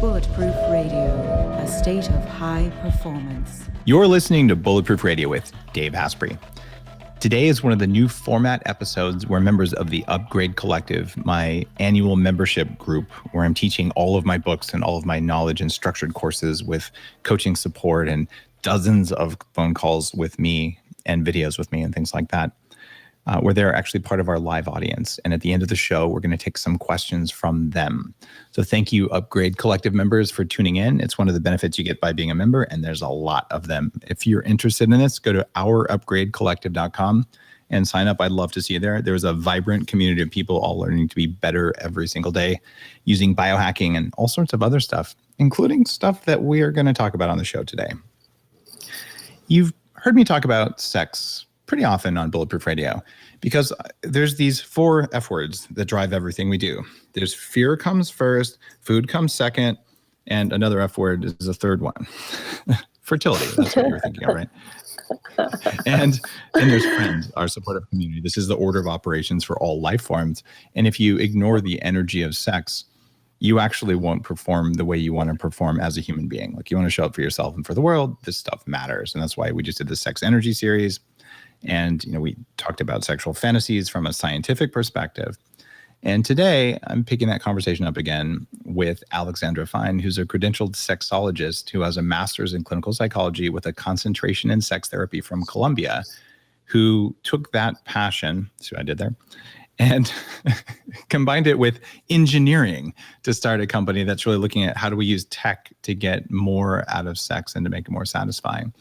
Bulletproof Radio, a state of high performance. You're listening to Bulletproof Radio with Dave Asprey. Today is one of the new format episodes where members of the Upgrade Collective, my annual membership group, where I'm teaching all of my books and all of my knowledge and structured courses with coaching support and dozens of phone calls with me and videos with me and things like that, where they're actually part of our live audience. And at the end of the show, we're going to take some questions from them. So thank you, Upgrade Collective members, for tuning in. It's one of the benefits you get by being a member, and there's a lot of them. If you're interested in this, go to ourupgradecollective.com and sign up. I'd love to see you there. There's a vibrant community of people all learning to be better every single day using biohacking and all sorts of other stuff, including stuff that we are going to talk about on the show today. You've heard me talk about sex pretty often on Bulletproof Radio because there's these 4 F words that drive everything we do. There's fear comes first, food comes second, and another F word is a third one. Fertility, that's what you're thinking of, right? And there's friends, our supportive community. This is the order of operations for all life forms. And if you ignore the energy of sex, you actually won't perform the way you want to perform as a human being. Like, you want to show up for yourself and for the world. This stuff matters. And that's why we just did the sex energy series. And, we talked about sexual fantasies from a scientific perspective. And today I'm picking that conversation up again with Alexandra Fine, who's a credentialed sexologist who has a master's in clinical psychology with a concentration in sex therapy from Columbia, who took that passion, see what I did there, and combined it with engineering to start a company that's really looking at how do we use tech to get more out of sex and to make it more satisfying.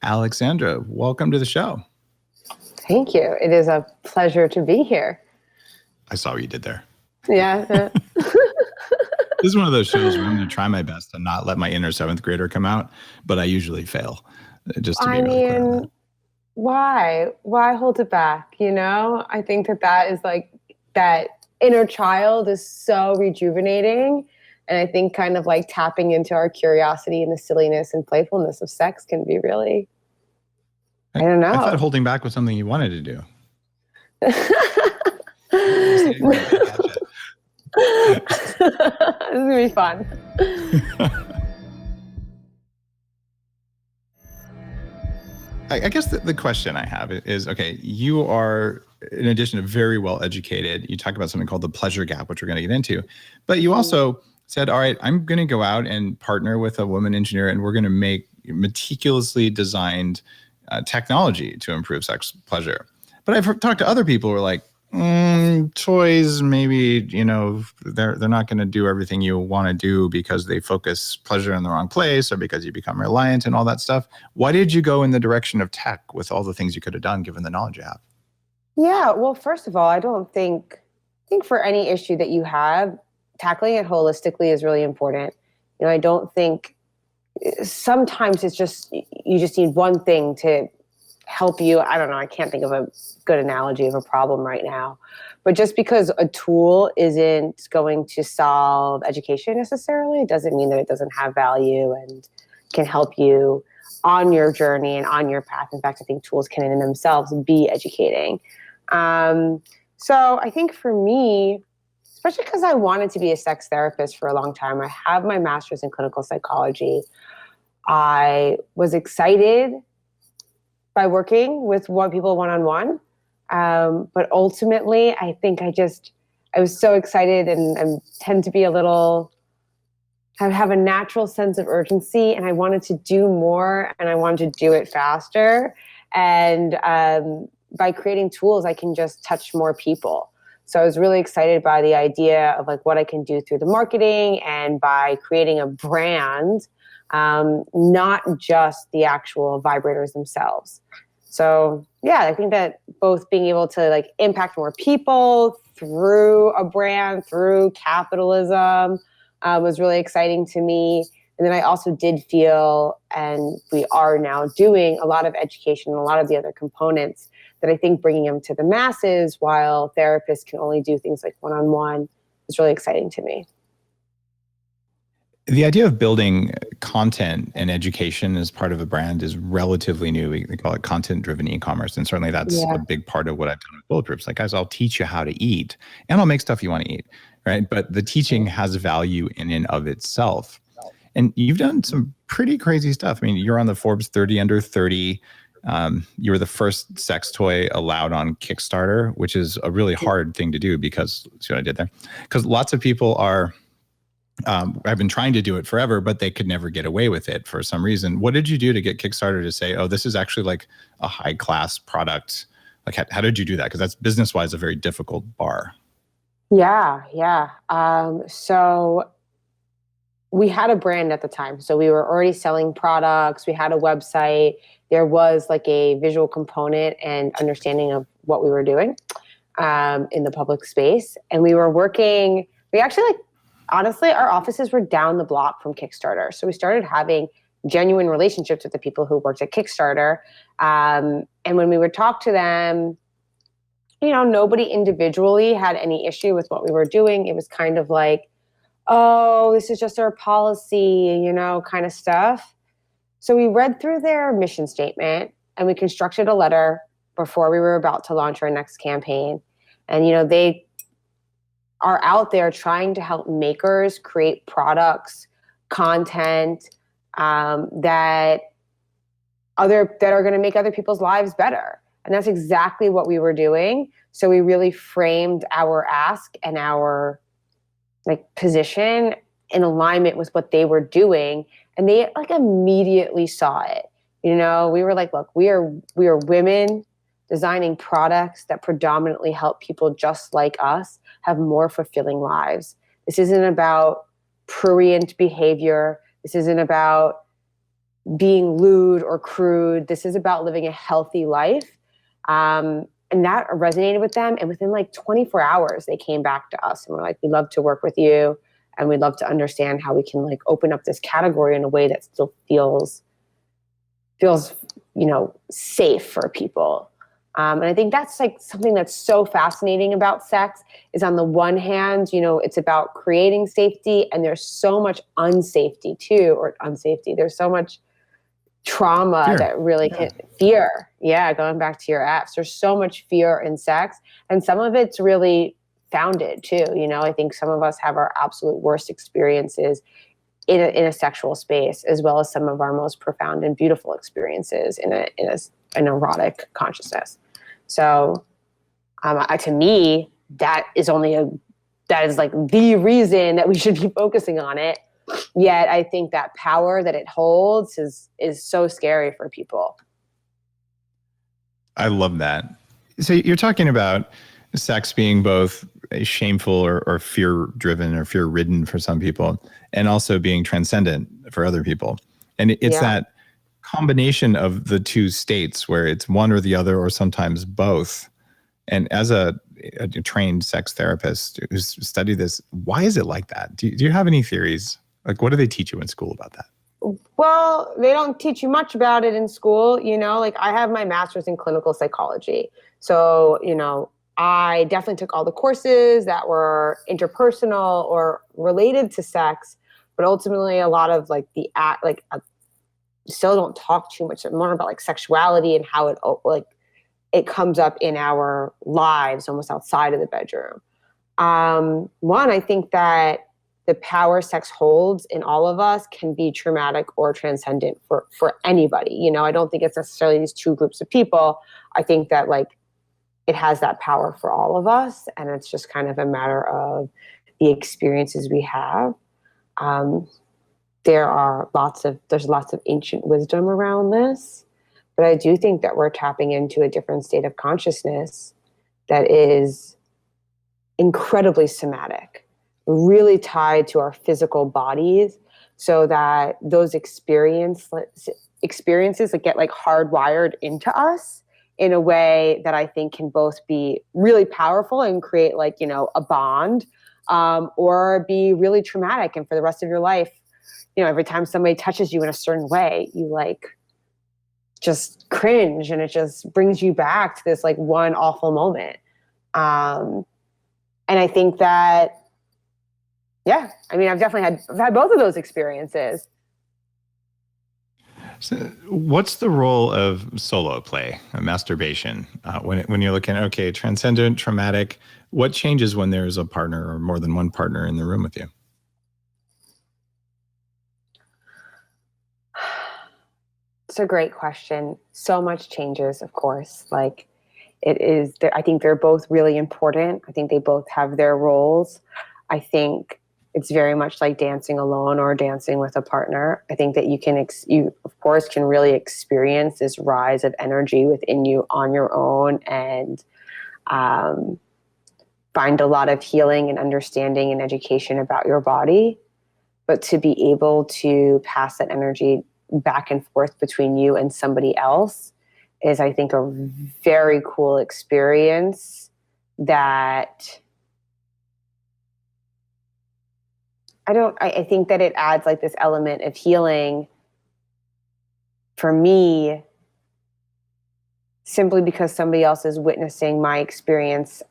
Alexandra, welcome to the show. Thank you. It is a pleasure to be here. I saw what you did there. Yeah. This is one of those shows where I'm going to try my best to not let my inner 7th grader come out, but I usually fail. Just to be really clear on that. Why hold it back? I think that is like, that inner child is so rejuvenating. And I think kind of like tapping into our curiosity and the silliness and playfulness of sex can be really, I don't know. I thought holding back was something you wanted to do. This is going to be fun. I guess the question I have is, okay, you are, in addition to very well educated, you talk about something called the pleasure gap, which we're going to get into, but you also said, all right, I'm going to go out and partner with a woman engineer, and we're going to make meticulously designed technology to improve sex pleasure. But I've talked to other people who are like, toys, maybe, they're not going to do everything you want to do because they focus pleasure in the wrong place or because you become reliant and all that stuff. Why did you go in the direction of tech with all the things you could have done given the knowledge you have? Yeah, well, first of all, I think for any issue that you have, tackling it holistically is really important. I don't think sometimes it's just, you just need one thing to help you. I don't know. I can't think of a good analogy of a problem right now, but just because a tool isn't going to solve education necessarily, it doesn't mean that it doesn't have value and can help you on your journey and on your path. In fact, I think tools can in themselves be educating. So I think for me, especially because I wanted to be a sex therapist for a long time, I have my master's in clinical psychology. I was excited by working with people one-on-one. But ultimately, I think I was so excited and tend to be I have a natural sense of urgency, and I wanted to do more and I wanted to do it faster. And by creating tools, I can just touch more people. So I was really excited by the idea of like what I can do through the marketing and by creating a brand, not just the actual vibrators themselves. So yeah, I think that both being able to like impact more people through a brand, through capitalism, was really exciting to me. And then I also did feel, and we are now doing a lot of education and a lot of the other components that I think bringing them to the masses while therapists can only do things like one-on-one is really exciting to me. The idea of building content and education as part of a brand is relatively new. We call it content-driven e-commerce. And certainly that's a big part of what I've done with Bulletproof. It's like, guys, I'll teach you how to eat and I'll make stuff you want to eat. right? But the teaching has value in and of itself. And you've done some pretty crazy stuff. I mean, you're on the Forbes 30 under 30. You were the first sex toy allowed on Kickstarter, which is a really hard thing to do because, see what I did there? Because lots of people have been trying to do it forever, but they could never get away with it for some reason. What did you do to get Kickstarter to say, oh, this is actually like a high class product? Like, how did you do that? Because that's business-wise a very difficult bar. Yeah. So we had a brand at the time. So we were already selling products. We had a website. There was like a visual component and understanding of what we were doing in the public space. And we were working, honestly, our offices were down the block from Kickstarter. So we started having genuine relationships with the people who worked at Kickstarter. And when we would talk to them, nobody individually had any issue with what we were doing. It was kind of like, oh, this is just our policy, kind of stuff. So we read through their mission statement and we constructed a letter before we were about to launch our next campaign. And, they are out there trying to help makers create products, content that are going to make other people's lives better. And that's exactly what we were doing. So we really framed our ask and our position in alignment with what they were doing. And they immediately saw it. We were like, look, we are women designing products that predominantly help people just like us have more fulfilling lives. This isn't about prurient behavior. This isn't about being lewd or crude. This is about living a healthy life. And that resonated with them. And within 24 hours, they came back to us and were like, we'd love to work with you. And we'd love to understand how we can open up this category in a way that still feels, safe for people. And I think that's something that's so fascinating about sex is on the one hand, it's about creating safety, and there's so much unsafety too, or unsafety. There's so much trauma fear. That really can fear. Yeah. Going back to your apps, there's so much fear in sex, and some of it's really founded too. I think some of us have our absolute worst experiences in a sexual space, as well as some of our most profound and beautiful experiences in an erotic consciousness. So, to me, that is the reason that we should be focusing on it. Yet, I think that power that it holds is so scary for people. I love that. So you're talking about sex being both shameful or fear-driven or fear-ridden for some people, and also being transcendent for other people. And it's that combination of the two states where it's one or the other, or sometimes both. And as a trained sex therapist who's studied this, why is it like that? Do you have any theories? What do they teach you in school about that? Well, they don't teach you much about it in school. I have my master's in clinical psychology. So, I definitely took all the courses that were interpersonal or related to sex, but ultimately a lot of still don't talk too much more about sexuality and how it comes up in our lives almost outside of the bedroom. One, I think that the power sex holds in all of us can be traumatic or transcendent for anybody. I don't think it's necessarily these two groups of people. I think that it has that power for all of us, and it's just kind of a matter of the experiences we have. There's lots of ancient wisdom around this, but I do think that we're tapping into a different state of consciousness that is incredibly somatic, really tied to our physical bodies, so that those experiences that get hardwired into us in a way that I think can both be really powerful and create a bond, or be really traumatic. And for the rest of your life, every time somebody touches you in a certain way, you just cringe, and it just brings you back to this one awful moment. And I think that, I've definitely had both of those experiences. So what's the role of solo play, masturbation, when you're looking at, transcendent, traumatic? What changes when there's a partner or more than one partner in the room with you? It's a great question. So much changes, of course. Like it is, I think they're both really important. I think they both have their roles. I think it's very much like dancing alone or dancing with a partner. I think that you of course can really experience this rise of energy within you on your own and find a lot of healing and understanding and education about your body. But to be able to pass that energy back and forth between you and somebody else is, I think, a very cool experience that I think that it adds like this element of healing for me, simply because somebody else is witnessing my experience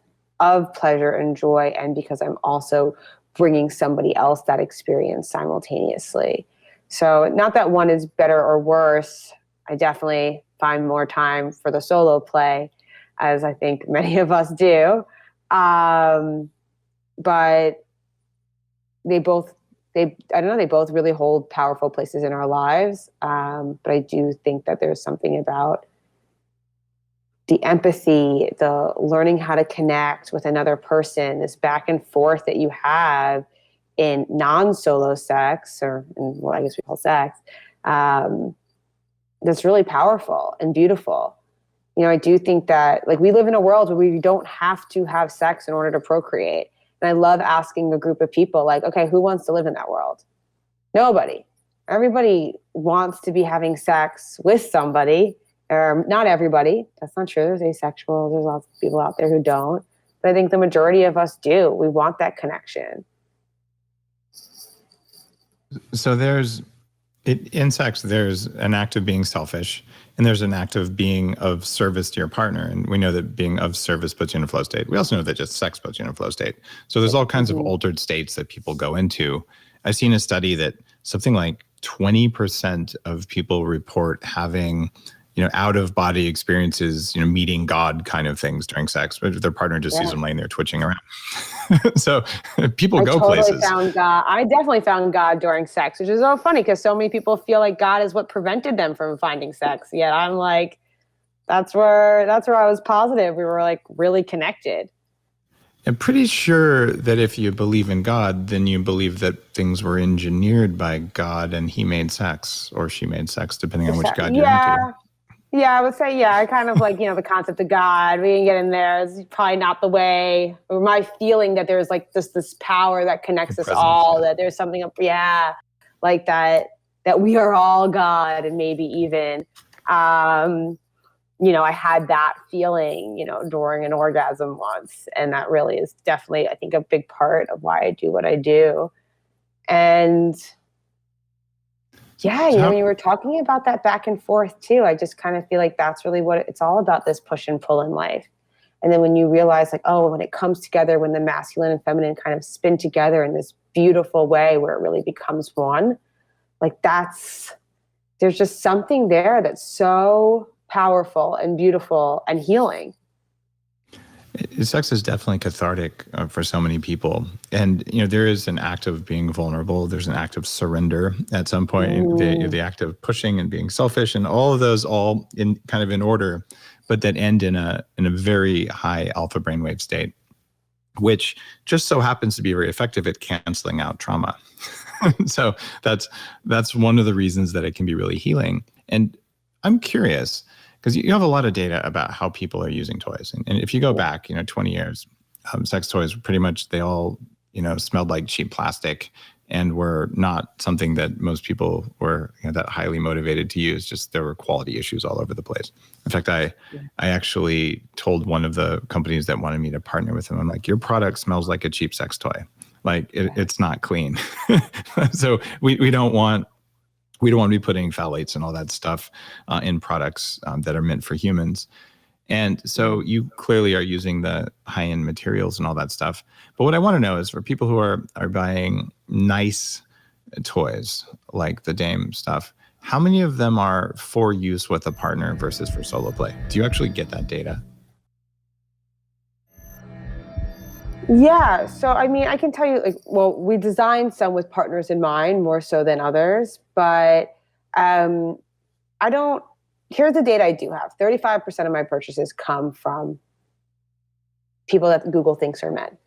of pleasure and joy, and because I'm also bringing somebody else that experience simultaneously. So not that one is better or worse. I definitely find more time for the solo play, as I think many of us do. But they both really hold powerful places in our lives. But I do think that there's something about the empathy, the learning how to connect with another person, this back and forth that you have in non-solo sex, or in what I guess we call sex, that's really powerful and beautiful. You know, I do think that like we live in a world where we don't have to have sex in order to procreate. And I love asking a group of people like, okay, who wants to live in that world? Nobody. Everybody wants to be having sex with somebody, or not everybody. That's not true. There's asexual. There's lots of people out there who don't. But I think the majority of us do. We want that connection. So in sex, there's an act of being selfish, and there's an act of being of service to your partner. And we know that being of service puts you in a flow state. We also know that just sex puts you in a flow state. So there's all kinds of altered states that people go into. I've seen a study that something like 20% of people report having, out of body experiences, meeting God kind of things during sex, but their partner just sees them laying there twitching around. So people go places. I definitely found God during sex, which is so funny because so many people feel like God is what prevented them from finding sex. Yet I'm like, that's where I was positive we were like really connected. I'm pretty sure that if you believe in God, then you believe that things were engineered by God and he made sex or she made sex, depending on which God you're into. Yeah, I would say, I kind of like, the concept of God. We didn't get in there. It's probably not the way, or my feeling that there's like this power that connects us all, that there's something up, like that we are all God, and maybe even, I had that feeling, during an orgasm once. And that really is definitely, I think, a big part of why I do what I do. And when you were talking about that back and forth too, I just kind of feel like that's really what it's all about, this push and pull in life. And then when you realize like, oh, when it comes together, when the masculine and feminine kind of spin together in this beautiful way where it really becomes one, like there's just something there that's so powerful and beautiful and healing. Sex is definitely cathartic for so many people. And, there is an act of being vulnerable. There's an act of surrender at some point, the act of pushing and being selfish, and all of those all in kind of in order, but that end in a very high alpha brainwave state, which just so happens to be very effective at canceling out trauma. So that's one of the reasons that it can be really healing. And I'm curious, because you have a lot of data about how people are using toys. And if you go back, 20 years, sex toys, pretty much they all, smelled like cheap plastic and were not something that most people were that highly motivated to use. Just there were quality issues all over the place. In fact, I actually told one of the companies that wanted me to partner with them, I'm like, your product smells like a cheap sex toy. Like it's not clean. So we don't want to be putting phthalates and all that stuff in products that are meant for humans. And so you clearly are using the high-end materials and all that stuff. But what I want to know is for people who are buying nice toys like the Dame stuff, how many of them are for use with a partner versus for solo play? Do you actually get that data? Yeah. So, I mean, I can tell you, like, well, we designed some with partners in mind more so than others, but I don't, here's the data I do have. 35% of my purchases come from people that Google thinks are men.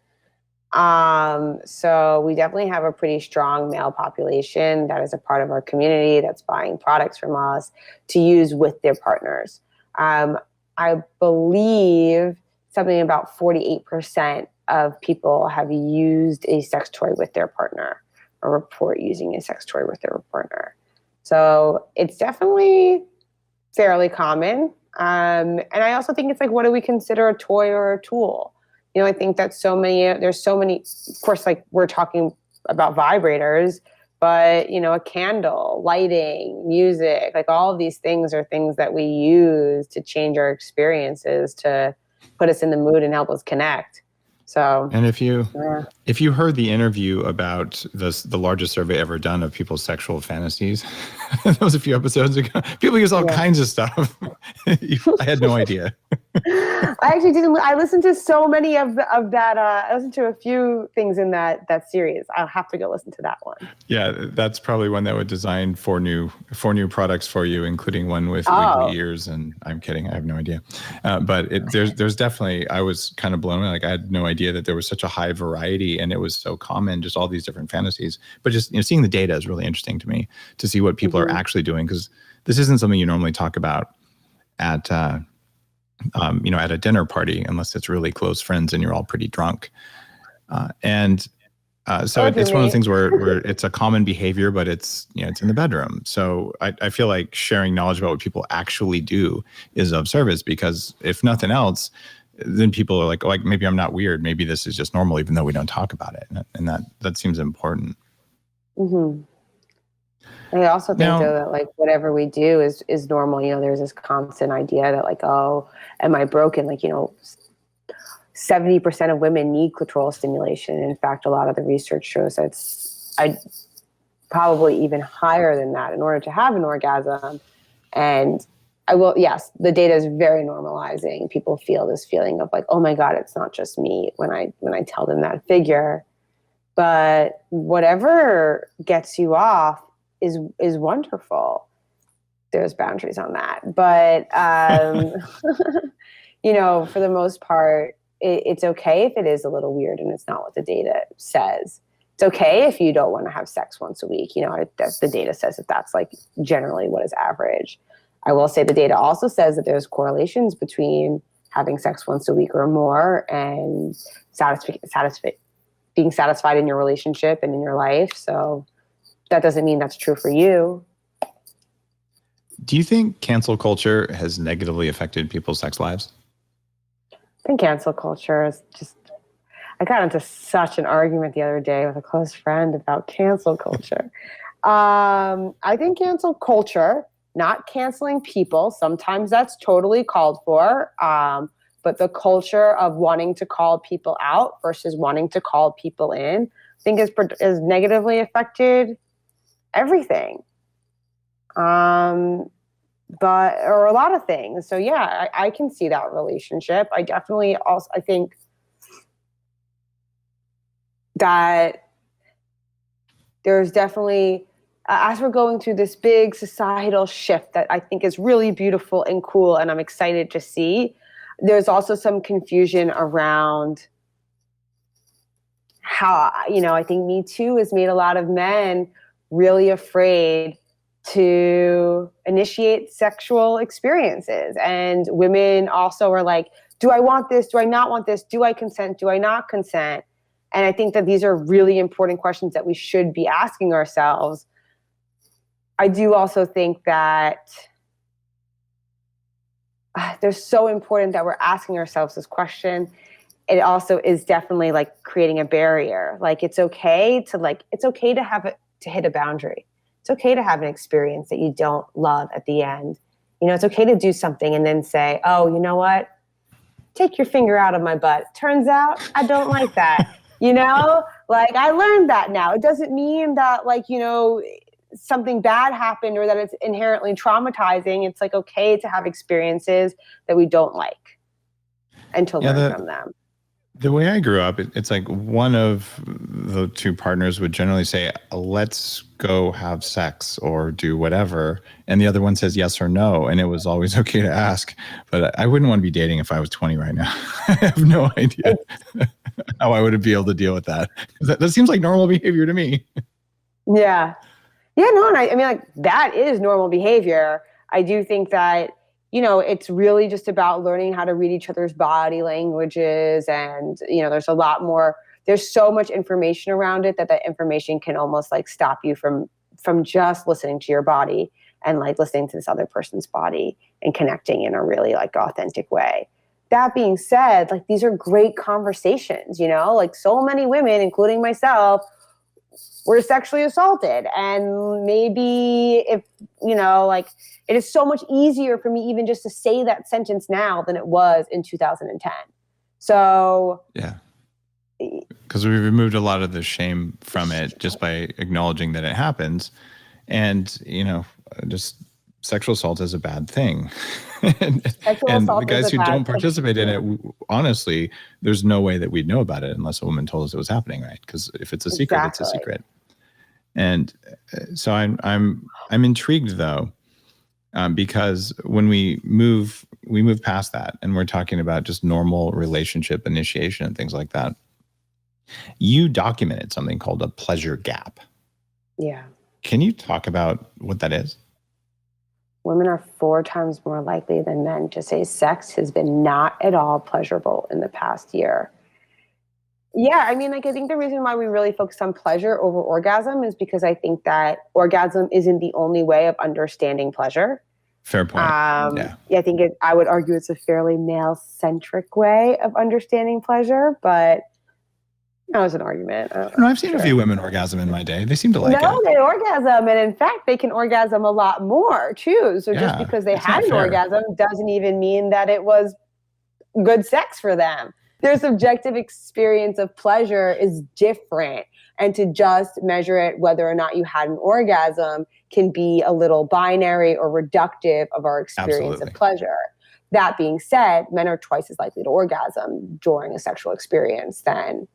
So we definitely have a pretty strong male population that is a part of our community that's buying products from us to use with their partners. I believe something about 48% of people have used a sex toy with their partner or report using a sex toy with their partner. So it's definitely fairly common. And I also think it's like, what do we consider a toy or a tool? You know, I think that there's so many, of course, like we're talking about vibrators, but, you know, a candle, lighting, music, like all of these things are things that we use to change our experiences, to put us in the mood and help us connect. So, and if you heard the interview about the largest survey ever done of people's sexual fantasies, that was a few episodes ago. People use all kinds of stuff. I had no idea. I actually didn't. I listened to so many of that. I listened to a few things in that series. I'll have to go listen to that one. Yeah, that's probably one that would design four new products for you, including one with wiggly ears. And I'm kidding, I have no idea. But there's definitely. I was kind of blown away. Like I had no idea that there was such a high variety, and it was so common. Just all these different fantasies. But just seeing the data is really interesting to me to see what people are actually doing, because this isn't something you normally talk about at. At a dinner party, unless it's really close friends and you're all pretty drunk. So it's one of those things where it's a common behavior, but it's in the bedroom. So I feel like sharing knowledge about what people actually do is of service, because if nothing else, then people are like, oh, maybe I'm not weird. Maybe this is just normal, even though we don't talk about it. And that seems important. Mm-hmm. I also think though that like whatever we do is normal. There's this constant idea that like, oh, am I broken? Like, 70% of women need clitoral stimulation. In fact, a lot of the research shows that probably even higher than that in order to have an orgasm. And the data is very normalizing. People feel this feeling of like, oh my God, it's not just me when I tell them that figure. But whatever gets you off is wonderful. There's boundaries on that, but for the most part, it's okay if it is a little weird and it's not what the data says. It's okay if you don't want to have sex once a week. The data says that that's like generally what is average. I will say the data also says that there's correlations between having sex once a week or more and being satisfied in your relationship and in your life. So that doesn't mean that's true for you. Do you think cancel culture has negatively affected people's sex lives? I think cancel culture is just, I got into such an argument the other day with a close friend about cancel culture. I think cancel culture, not canceling people, sometimes that's totally called for, but the culture of wanting to call people out versus wanting to call people in, I think is negatively affected everything. Or a lot of things. So yeah, I can see that relationship. I definitely also, I think that there's definitely, as we're going through this big societal shift that I think is really beautiful and cool, and I'm excited to see, there's also some confusion around how, I think Me Too has made a lot of men really afraid to initiate sexual experiences. And women also are like, do I want this? Do I not want this? Do I consent? Do I not consent? And I think that these are really important questions that we should be asking ourselves. I do also think that they're so important that we're asking ourselves this question. It also is definitely like creating a barrier. Like it's okay to hit a boundary. It's okay to have an experience that you don't love at the end. It's okay to do something and then say, oh, you know what? Take your finger out of my butt. Turns out I don't like that. Like I learned that now. It doesn't mean that something bad happened or that it's inherently traumatizing. It's like okay to have experiences that we don't like and to learn from them. The way I grew up, it's like one of the two partners would generally say, let's go have sex or do whatever. And the other one says yes or no. And it was always okay to ask. But I wouldn't want to be dating if I was 20 right now. I have no idea how I would be able to deal with that. That seems like normal behavior to me. Yeah. Yeah, no, and I mean, like, that is normal behavior. I do think that, it's really just about learning how to read each other's body languages. And, there's so much information around it that information can almost like stop you from just listening to your body and like listening to this other person's body and connecting in a really like authentic way. That being said, like, these are great conversations, like so many women, including myself, were sexually assaulted. And maybe if, it is so much easier for me even just to say that sentence now than it was in 2010. So yeah, because we've removed a lot of the shame from it just by acknowledging that it happens. And, just sexual assault is a bad thing. and the guys who don't participate in it, honestly, there's no way that we'd know about it unless a woman told us it was happening, right? Because if it's a secret, it's a secret. And so I'm intrigued though, because when we move past that and we're talking about just normal relationship initiation and things like that, you documented something called a pleasure gap. Yeah. Can you talk about what that is? Women are 4 times more likely than men to say sex has been not at all pleasurable in the past year. Yeah, I mean, like, I think the reason why we really focus on pleasure over orgasm is because I think that orgasm isn't the only way of understanding pleasure. Fair point. Yeah, I think I would argue it's a fairly male-centric way of understanding pleasure, but that was an argument. No, I've seen a few women orgasm in my day. They seem to like it. No, they orgasm, and in fact, they can orgasm a lot more too. So just because they had an orgasm doesn't even mean that it was good sex for them. Their subjective experience of pleasure is different. And to just measure it whether or not you had an orgasm can be a little binary or reductive of our experience of pleasure. That being said, men are twice as likely to orgasm during a sexual experience than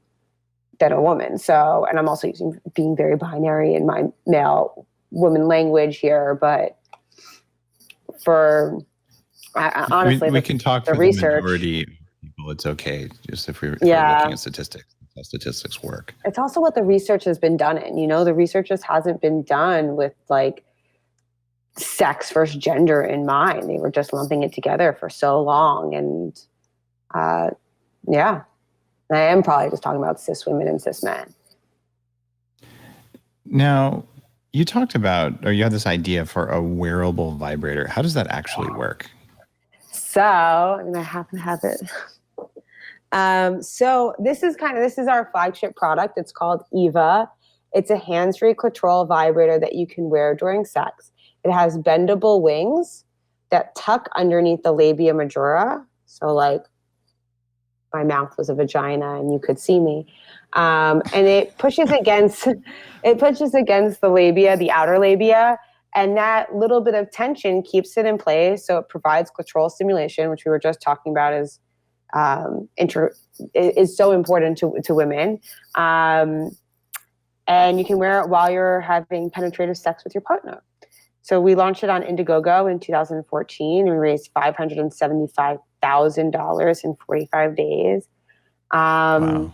a woman. So, and I'm also being very binary in my male woman language here, but honestly, we can talk for the majority of people. It's okay, just if we're looking at statistics, how statistics work. It's also what the research has been done in. The research just hasn't been done with like sex versus gender in mind. They were just lumping it together for so long, and I am probably just talking about cis women and cis men. Now, you talked about, or you had this idea for a wearable vibrator. How does that actually work? So, I happen to have it. So this is our flagship product. It's called Eva. It's a hands-free clitoral vibrator that you can wear during sex. It has bendable wings that tuck underneath the labia majora. So like my mouth was a vagina and you could see me. And it pushes against the labia, the outer labia. And that little bit of tension keeps it in place. So it provides clitoral stimulation, which we were just talking about is so important to women. And you can wear it while you're having penetrative sex with your partner. So we launched it on Indiegogo in 2014 and we raised $575,000 in 45 days. Wow.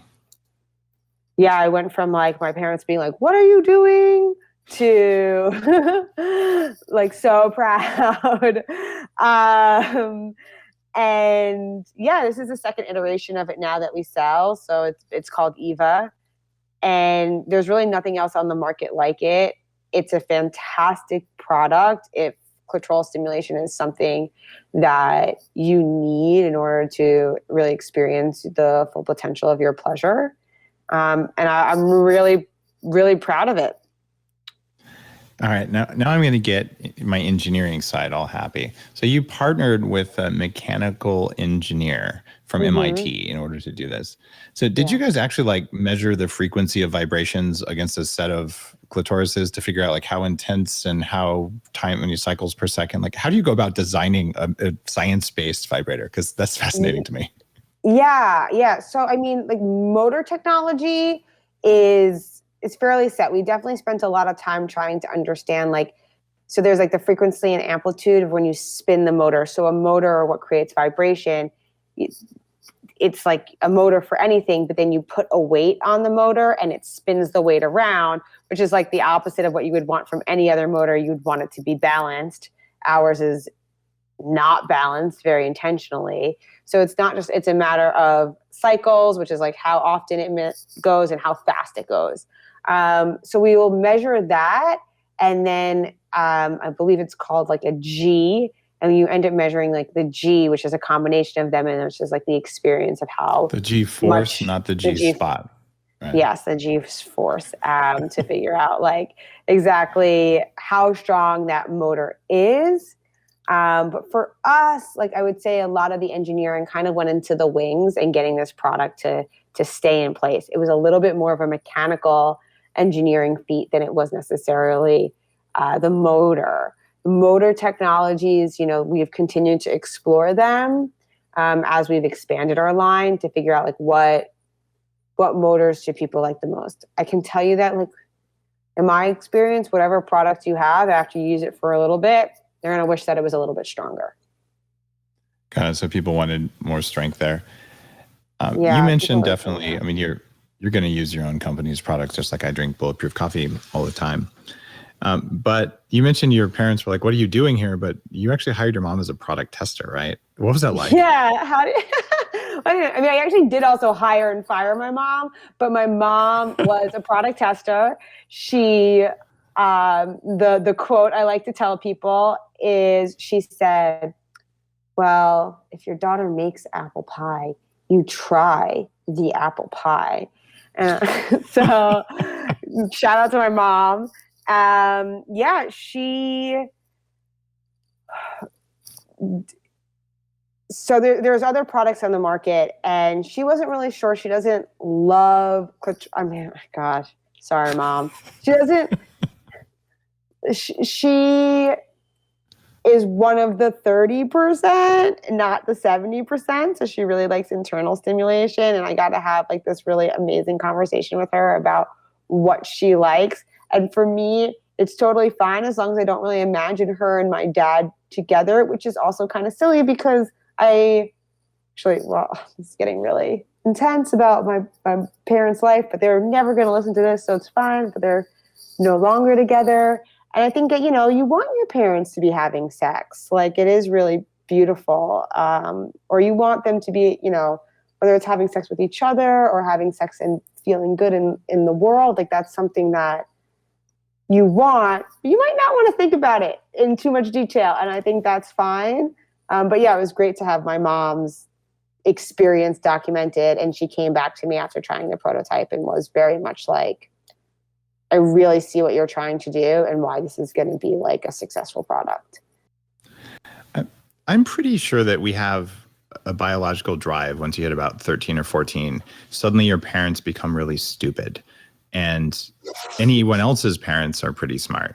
Yeah, I went from like my parents being like, "What are you doing?" to like so proud. And yeah, this is the second iteration of it now that we sell. So it's called Eva. And there's really nothing else on the market like it. It's a fantastic product if clitoral stimulation is something that you need in order to really experience the full potential of your pleasure. And I'm really, really proud of it. All right. Now I'm going to get my engineering side all happy. So you partnered with a mechanical engineer from MIT in order to do this. So did you guys actually like measure the frequency of vibrations against a set of clitorises to figure out like how intense and how many cycles per second? Like how do you go about designing a science-based vibrator? Because that's fascinating to me. Yeah. So, I mean, like motor technology is fairly set. We definitely spent a lot of time trying to understand so there's like the frequency and amplitude of when you spin the motor. So a motor, what creates vibration, it's like a motor for anything, but then you put a weight on the motor and it spins the weight around, which is like the opposite of what you would want from any other motor. You'd want it to be balanced. Ours is not balanced very intentionally. So it's a matter of cycles, which is like how often it goes and how fast it goes. So we will measure that. And then I believe it's called like a G. And you end up measuring like the G, which is a combination of them. And it's just like the experience of how the G force, not the G spot. Right. Yes, the G force to figure out like exactly how strong that motor is. But for us, like I would say a lot of the engineering kind of went into the wings and getting this product to stay in place. It was a little bit more of a mechanical engineering feat than it was necessarily the motor. Motor technologies, we've continued to explore them as we've expanded our line to figure out like what motors do people like the most. I can tell you that like in my experience, whatever product you have, after you use it for a little bit, they're going to wish that it was a little bit stronger. Kind of, so people wanted more strength there. You mentioned definitely, I mean, you're going to use your own company's products, just like I drink Bulletproof coffee all the time. But you mentioned your parents were like, what are you doing here? But you actually hired your mom as a product tester, right? What was that like? Yeah. I actually did also hire and fire my mom, but my mom was a product tester. She, the quote I like to tell people is she said, well, if your daughter makes apple pie, you try the apple pie. So shout out to my mom. So there's other products on the market and she wasn't really sure. She doesn't love, sorry, Mom. She doesn't, she is one of the 30%, not the 70%. So she really likes internal stimulation. And I got to have like this really amazing conversation with her about what she likes. And for me, it's totally fine as long as I don't really imagine her and my dad together, which is also kind of silly because it's getting really intense about my parents' life, but they're never going to listen to this, so it's fine, but they're no longer together. And I think that, you want your parents to be having sex. Like, it is really beautiful. Or you want them to be, whether it's having sex with each other or having sex and feeling good in the world, like that's something that you want. You might not want to think about it in too much detail. And I think that's fine. But yeah, it was great to have my mom's experience documented. And she came back to me after trying the prototype and was very much like, I really see what you're trying to do and why this is going to be like a successful product. I'm pretty sure that we have a biological drive once you hit about 13 or 14. Suddenly your parents become really stupid and anyone else's parents are pretty smart.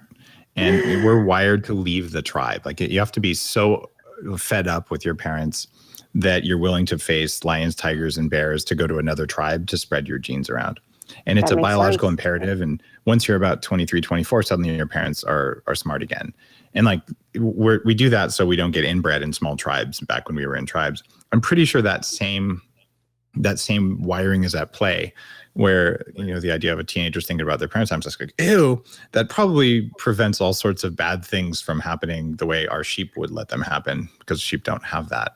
And we're wired to leave the tribe. Like you have to be so fed up with your parents that you're willing to face lions, tigers, and bears to go to another tribe to spread your genes around. And it's a biological imperative. And once you're about 23, 24, suddenly your parents are smart again. And like we do that so we don't get inbred in small tribes back when we were in tribes. I'm pretty sure that same wiring is at play where, the idea of a teenager's thinking about their parents, I'm just like, ew, that probably prevents all sorts of bad things from happening the way our sheep would let them happen because sheep don't have that.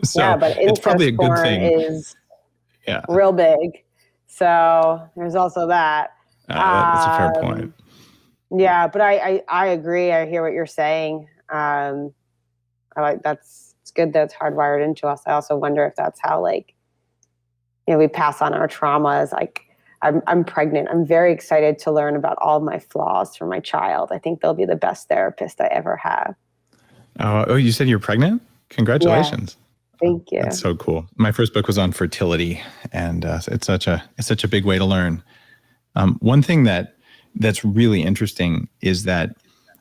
So yeah, but it's probably a good thing. Is real big. So there's also that. That's a fair point. Yeah, but I agree. I hear what you're saying. It's good that it's hardwired into us. I also wonder if that's how we pass on our traumas. Like I'm pregnant. I'm very excited to learn about all of my flaws from my child. I think they'll be the best therapist I ever have. Oh, you said you're pregnant? Congratulations. Yeah. Thank you. That's so cool. My first book was on fertility, and it's such a big way to learn. One thing that's really interesting is that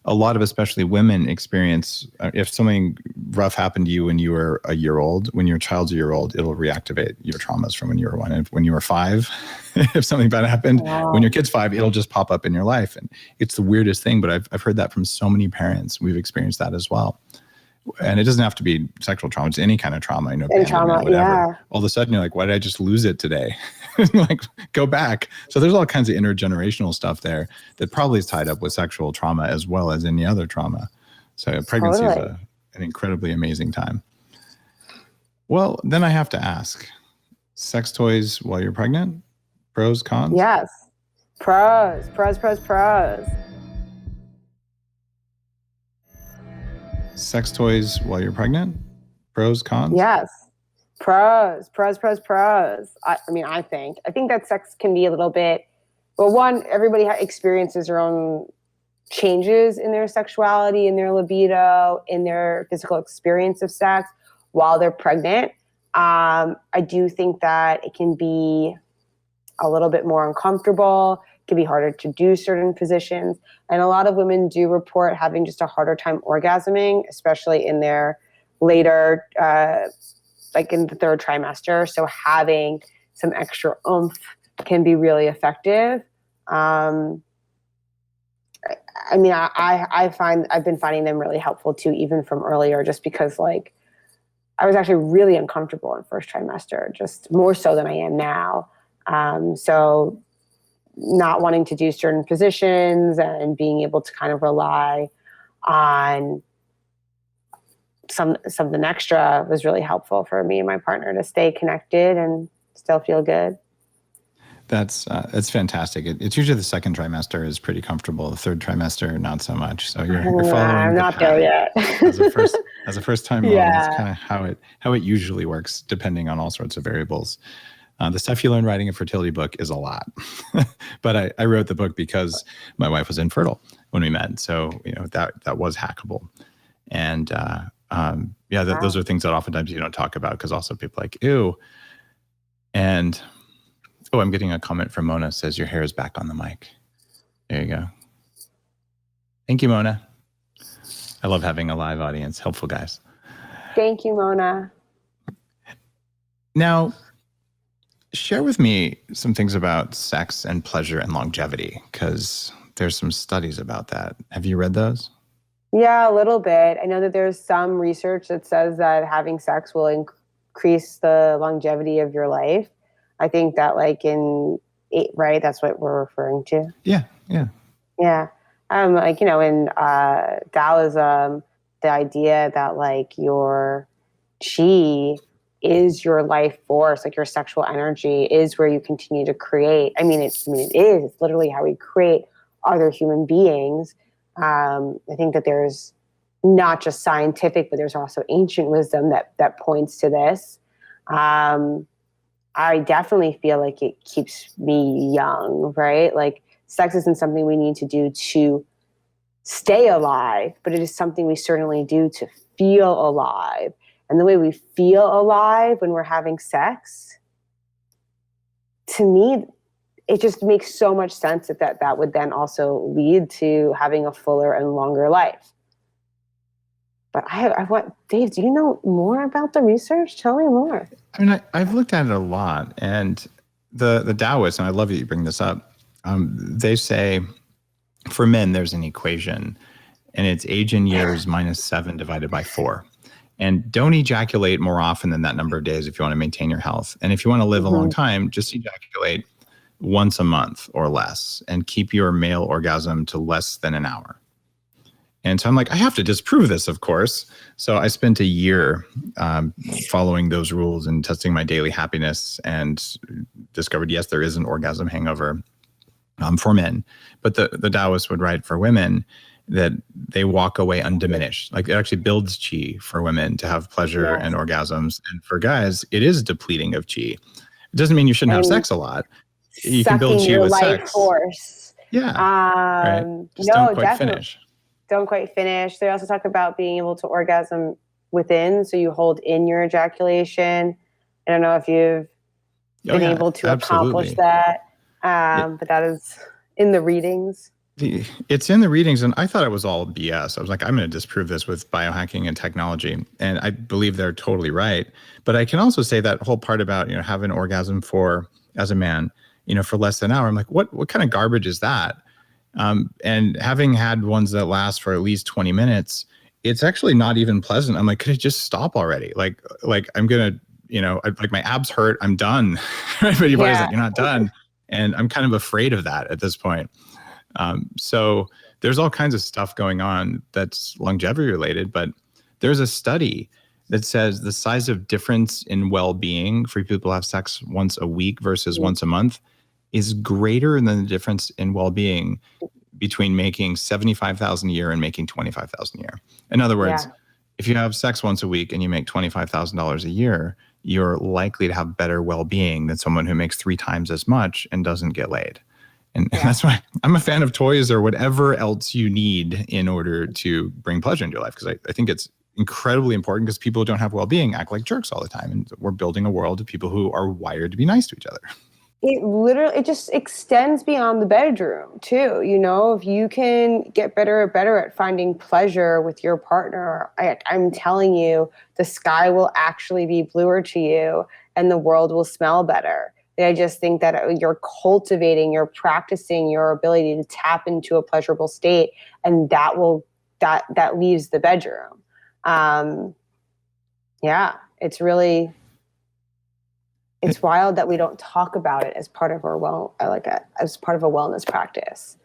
a lot of especially women experience, if something rough happened to you when you were a year old, when your child's a year old, it'll reactivate your traumas from when you were one. And when you were 5, if something bad happened, when your kid's 5, it'll just pop up in your life. And it's the weirdest thing, but I've heard that from so many parents. We've experienced that as well. And it doesn't have to be sexual trauma. It's any kind of trauma, abandonment, whatever. Yeah. All of a sudden you're like, why did I just lose it today? Like, go back. So there's all kinds of intergenerational stuff there that probably is tied up with sexual trauma as well as any other trauma. So pregnancy is an incredibly amazing time. Well, then I have to ask, sex toys while you're pregnant? Pros, cons? Yes. Pros. Sex toys while you're pregnant? Pros, cons? Yes. Pros. I think that sex can be a little bit, well, one, everybody experiences their own changes in their sexuality, in their libido, in their physical experience of sex while they're pregnant. I do think that it can be a little bit more uncomfortable. It can be harder to do certain positions. And a lot of women do report having just a harder time orgasming, especially in their later, like in the 3rd trimester. So having some extra oomph can be really effective. I find I've been finding them really helpful too, even from earlier, just because like I was actually really uncomfortable in 1st trimester, just more so than I am now. So not wanting to do certain positions and being able to kind of rely on something extra was really helpful for me and my partner to stay connected and still feel good. That's fantastic. It's usually the 2nd trimester is pretty comfortable. The 3rd trimester, not so much. So you're following. I'm not there yet. as a first time mom, that's kind of how it usually works, depending on all sorts of variables. The stuff you learn writing a fertility book is a lot, but I wrote the book because my wife was infertile when we met. So, that was hackable. And, those are things that oftentimes you don't talk about because also people are like, ew. And, I'm getting a comment from Mona, says your hair is back on the mic. There you go. Thank you, Mona. I love having a live audience. Helpful guys. Thank you, Mona. Now, share with me some things about sex and pleasure and longevity, because there's some studies about that. Have you read those? Yeah, a little bit. I know that there's some research that says that having sex will increase the longevity of your life. I think that right? That's what we're referring to. Yeah. In Taoism, the idea that like your chi is your life force, like your sexual energy is where you continue to create. It is. It's literally how we create other human beings. I think that there's not just scientific, but there's also ancient wisdom that points to this. I definitely feel like it keeps me young, right? Like sex isn't something we need to do to stay alive, but it is something we certainly do to feel alive. And the way we feel alive when we're having sex, to me, it just makes so much sense that would then also lead to having a fuller and longer life. But I want, Dave, do you know more about the research? Tell me more. I've looked at it a lot, and the Taoists, and I love that you bring this up, they say for men, there's an equation, and it's age in years minus 7 divided by 4. And don't ejaculate more often than that number of days if you want to maintain your health. And if you want to live a long time, just ejaculate once a month or less, and keep your male orgasm to less than an hour. And so I'm like, I have to disprove this, of course. So I spent a year following those rules and testing my daily happiness, and discovered, yes, there is an orgasm hangover for men. But the Taoists would write for women that they walk away undiminished. Like it actually builds chi for women to have pleasure and orgasms. And for guys, it is depleting of chi. It doesn't mean you shouldn't have sex a lot. You can build chi with sex. Force. Yeah. Right? Just don't quite finish. Don't quite finish. They also talk about being able to orgasm within. So you hold in your ejaculation. I don't know if you've been able to accomplish that. But that is in the readings. It's in the readings, and I thought it was all BS. I was like, I'm going to disprove this with biohacking and technology, and I believe they're totally right. But I can also say that whole part about having an orgasm as a man, for less than an hour. I'm like, what kind of garbage is that? And having had ones that last for at least 20 minutes, it's actually not even pleasant. I'm like, could it just stop already? Like I'm gonna, like my abs hurt. I'm done. But your body's like, you're not done, and I'm kind of afraid of that at this point. So there's all kinds of stuff going on that's longevity related, but there's a study that says the size of difference in well-being for people who have sex once a week versus once a month is greater than the difference in well-being between making $75,000 a year and making $25,000 a year. In other words, if you have sex once a week and you make $25,000 a year, you're likely to have better well-being than someone who makes 3 times as much and doesn't get laid. And that's why I'm a fan of toys or whatever else you need in order to bring pleasure into your life. Because I think it's incredibly important, because people who don't have well-being act like jerks all the time. And we're building a world of people who are wired to be nice to each other. It just extends beyond the bedroom too. If you can get better at finding pleasure with your partner, I'm telling you, the sky will actually be bluer to you and the world will smell better. I just think that you're practicing your ability to tap into a pleasurable state, and that leaves the bedroom. It's wild that we don't talk about it as part of as part of a wellness practice.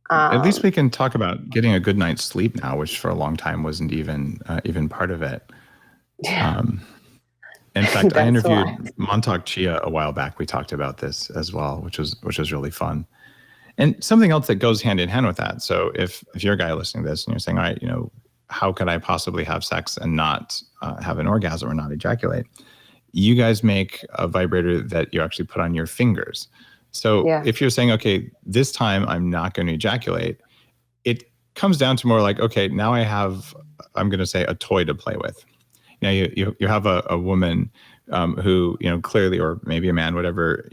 At least we can talk about getting a good night's sleep now, which for a long time wasn't even part of it. In fact, I interviewed Montauk Chia a while back. We talked about this as well, which was really fun. And something else that goes hand in hand with that. So if you're a guy listening to this and you're saying, all right, how could I possibly have sex and not have an orgasm or not ejaculate? You guys make a vibrator that you actually put on your fingers. So if you're saying, okay, this time I'm not going to ejaculate, it comes down to more like, okay, now I'm going to say a toy to play with. You have a woman who, clearly, or maybe a man, whatever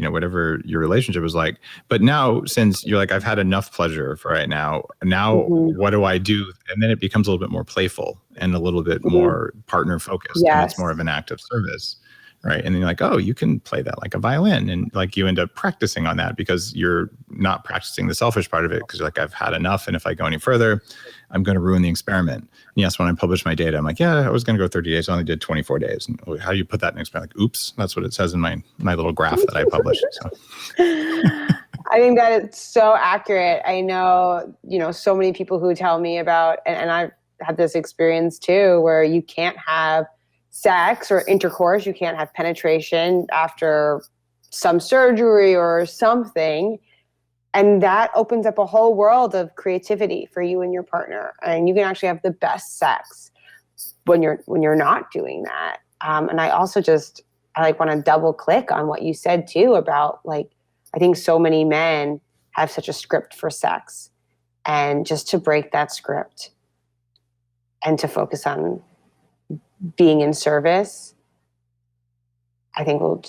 your relationship is like. But now, since you're like, I've had enough pleasure for right now, what do I do? And then it becomes a little bit more playful and a little bit more partner focused. And it's more of an act of service. Right. And then you're like, oh, you can play that like a violin. And like you end up practicing on that because you're not practicing the selfish part of it, because you're like, I've had enough. And if I go any further, I'm going to ruin the experiment. And yes, when I publish my data, I'm like, I was going to go 30 days. I only did 24 days. And how do you put that in experiment? Like, oops, that's what it says in my little graph that I published. So. I think that it's so accurate. I know, so many people who tell me about, and I've had this experience too, where you can't have sex or intercourse, you can't have penetration after some surgery or something. And that opens up a whole world of creativity for you and your partner. And you can actually have the best sex when you're not doing that. And I also I want to double click on what you said too about I think so many men have such a script for sex, and just to break that script and to focus on being in service, I think will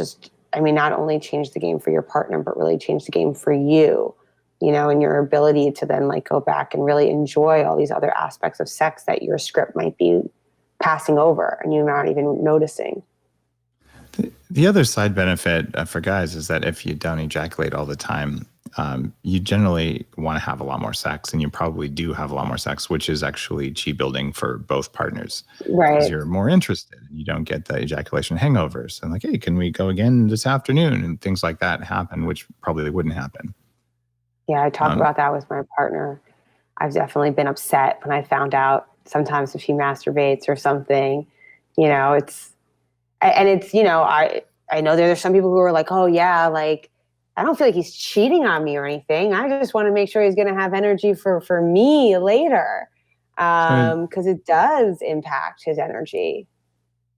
not only change the game for your partner, but really change the game for you, and your ability to then go back and really enjoy all these other aspects of sex that your script might be passing over and you're not even noticing. The other side benefit for guys is that if you don't ejaculate all the time, you generally want to have a lot more sex, and you probably do have a lot more sex, which is actually chi building for both partners. Right. Because you're more interested and you don't get the ejaculation hangovers. And hey, can we go again this afternoon? And things like that happen, which probably wouldn't happen. Yeah, I talk about that with my partner. I've definitely been upset when I found out sometimes if he masturbates or something, I know there's some people who are like, oh yeah, I don't feel like he's cheating on me or anything. I just want to make sure he's going to have energy for me later. Because it does impact his energy.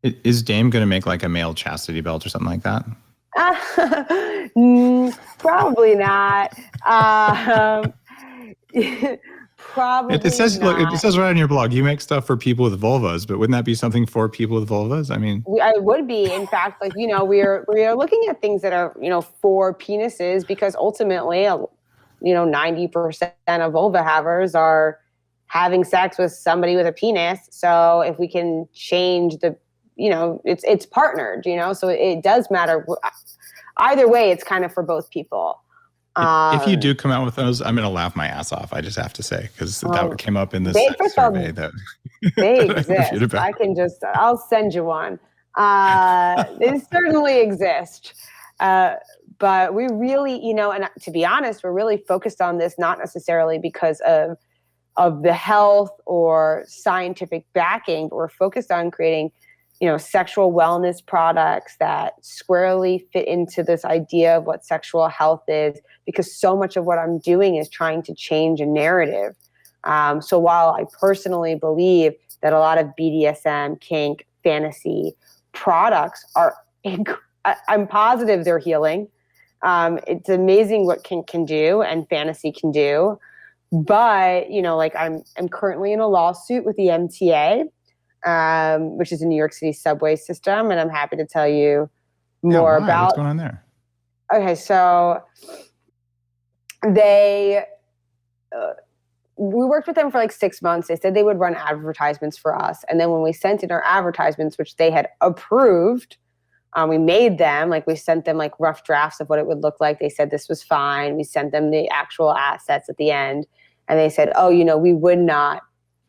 Is Dame going to make a male chastity belt or something like that? Probably not. Probably it says, not. Look, it says right on your blog, you make stuff for people with vulvas, but wouldn't that be something for people with vulvas? I mean, I would be. In fact, we are looking at things that are, for penises, because ultimately, 90% of vulva havers are having sex with somebody with a penis. So if we can change it's partnered, so it does matter. Either way, it's kind of for both people. If you do come out with those, I'm going to laugh my ass off. I just have to say, because that came up in this survey that they exist. I'll send you one. They certainly exist. But we really, and to be honest, we're really focused on this, not necessarily because of the health or scientific backing, but we're focused on creating, sexual wellness products that squarely fit into this idea of what sexual health is, because so much of what I'm doing is trying to change a narrative. So while I personally believe that a lot of BDSM, kink, fantasy products I'm positive they're healing. It's amazing what kink can do and fantasy can do. But, I'm currently in a lawsuit with the MTA, which is a New York City subway system. And I'm happy to tell you more about what's going on there. Okay. So we worked with them for like 6 months. They said they would run advertisements for us. And then when we sent in our advertisements, which they had approved, we made them, we sent them rough drafts of what it would look like. They said this was fine. We sent them the actual assets at the end. And they said, we would not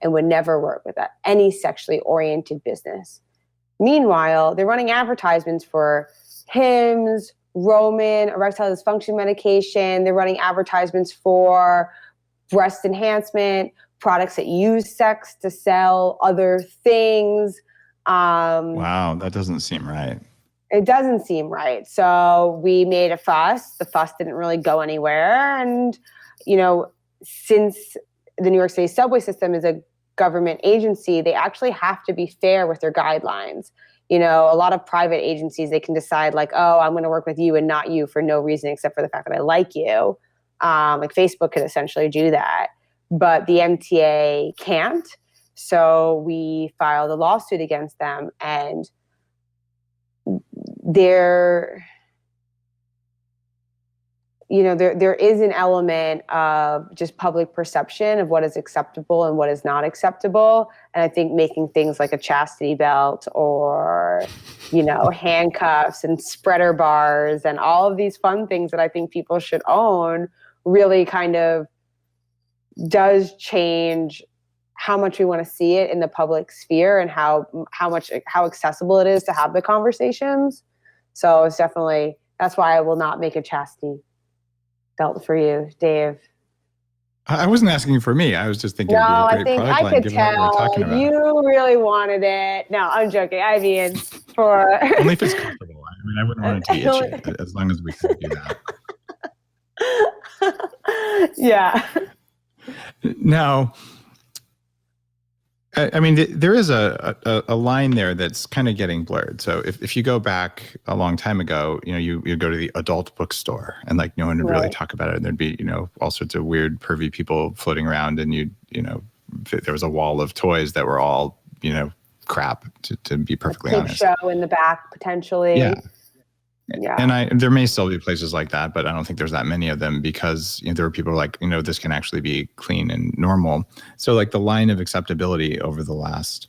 and would never work with any sexually oriented business. Meanwhile, they're running advertisements for Hims, Roman, erectile dysfunction medication. They're running advertisements for breast enhancement, products that use sex to sell other things. Wow, that doesn't seem right. It doesn't seem right. So we made a fuss. The fuss didn't really go anywhere. And, since the New York City subway system is a government agency, they actually have to be fair with their guidelines. A lot of private agencies, they can decide I'm going to work with you and not you for no reason except for the fact that I like you. Facebook could essentially do that, but the MTA can't. So we filed a lawsuit against them, and there is an element of just public perception of what is acceptable and what is not acceptable. And I think making things like a chastity belt or, handcuffs and spreader bars and all of these fun things that I think people should own really kind of does change how much we want to see it in the public sphere and how accessible it is to have the conversations. So it's definitely, that's why I will not make a chastity belt for you, Dave. I wasn't asking for me. I was just thinking it'd be a great product line, given what we're talking about. You really wanted it. No, I'm joking. I mean, for only if it's comfortable. I wouldn't want it to be itchy, as long as we can do that. Yeah. Now, there is a line there that's kind of getting blurred. So if you go back a long time ago, you go to the adult bookstore and no one would really talk about it. And there'd be, all sorts of weird, pervy people floating around, and there was a wall of toys that were all, crap, to be perfectly honest. Show in the back, potentially. Yeah. Yeah. And there may still be places like that, but I don't think there's that many of them, because there are people this can actually be clean and normal. So the line of acceptability over the last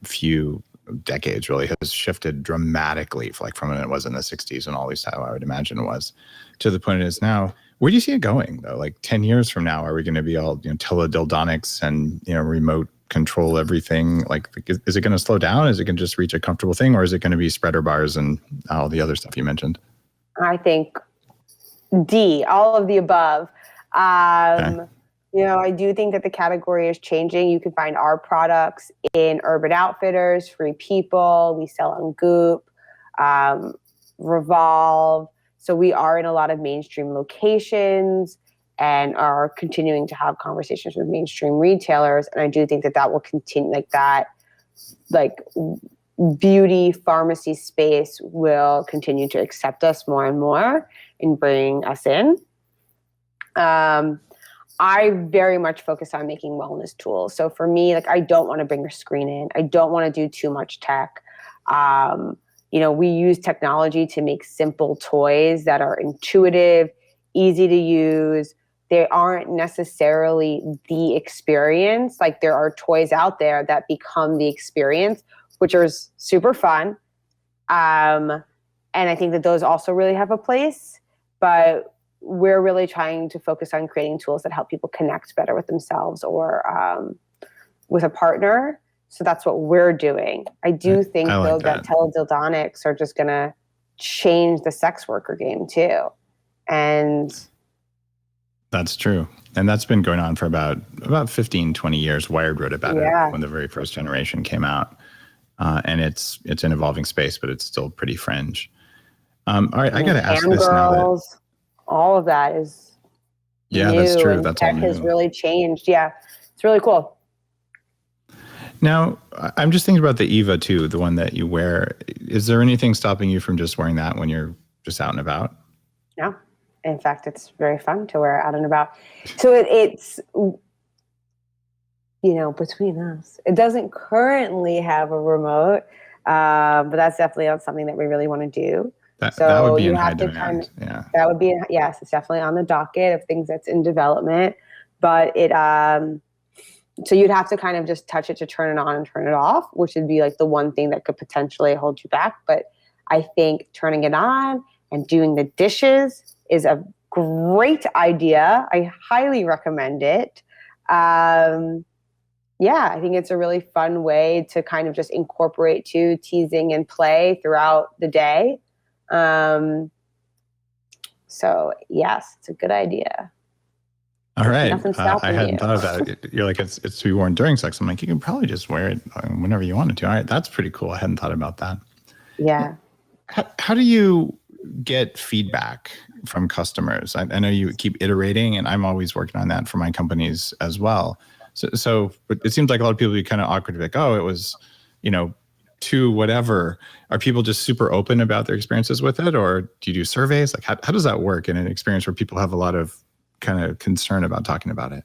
few decades really has shifted dramatically, from when it was in the 60s, and at least how I would imagine it was, to the point it is now. Where do you see it going though? 10 years from now, are we going to be all teledildonics and remote control everything? Is it going to slow down? Is it going to just reach a comfortable thing, or is it going to be spreader bars and all the other stuff you mentioned? I think D, all of the above. Okay. I do think that the category is changing. You can find our products in Urban Outfitters, Free People. We sell on Goop, Revolve. So we are in a lot of mainstream locations and are continuing to have conversations with mainstream retailers. And I do think that will continue, beauty pharmacy space will continue to accept us more and more and bring us in. I very much focus on making wellness tools. So for me, I don't want to bring a screen in. I don't want to do too much tech. We use technology to make simple toys that are intuitive, easy to use, they aren't necessarily the experience. Like there are toys out there that become the experience, which are super fun. And I think that those also really have a place, but we're really trying to focus on creating tools that help people connect better with themselves or with a partner. So that's what we're doing. I do think, though, that teledildonics are just going to change the sex worker game, too. And that's true. And that's been going on for about 15, 20 years. Wired wrote about it when the very first generation came out. And it's an evolving space, but it's still pretty fringe. All right, I got to ask this now. All of that is new, that's true. And that's tech all new. Has really changed. Yeah, it's really cool. Now, I'm just thinking about the Eva too, the one that you wear. Is there anything stopping you from just wearing that when you're just out and about? No. In fact, it's very fun to wear out and about. So it's, between us, it doesn't currently have a remote, but that's definitely something that we really want to do. That would be in high demand. That would be, yes, it's definitely on the docket of things that's in development, but so you'd have to kind of just touch it to turn it on and turn it off, which would be like the one thing that could potentially hold you back. But I think turning it on and doing the dishes is a great idea. I highly recommend it. I think it's a really fun way to kind of just incorporate teasing and play throughout the day. So yes, it's a good idea. All right. I hadn't thought of that. You're like, it's to be worn during sex. I'm like, you can probably just wear it whenever you wanted to. All right. That's pretty cool. I hadn't thought about that. Yeah. How do you get feedback from customers? I know you keep iterating, and I'm always working on that for my companies as well. So it seems like a lot of people be kind of awkward to be like, oh, it was, too whatever. Are people just super open about their experiences with it? Or do you do surveys? Like how does that work in an experience where people have a lot of kind of concern about talking about it?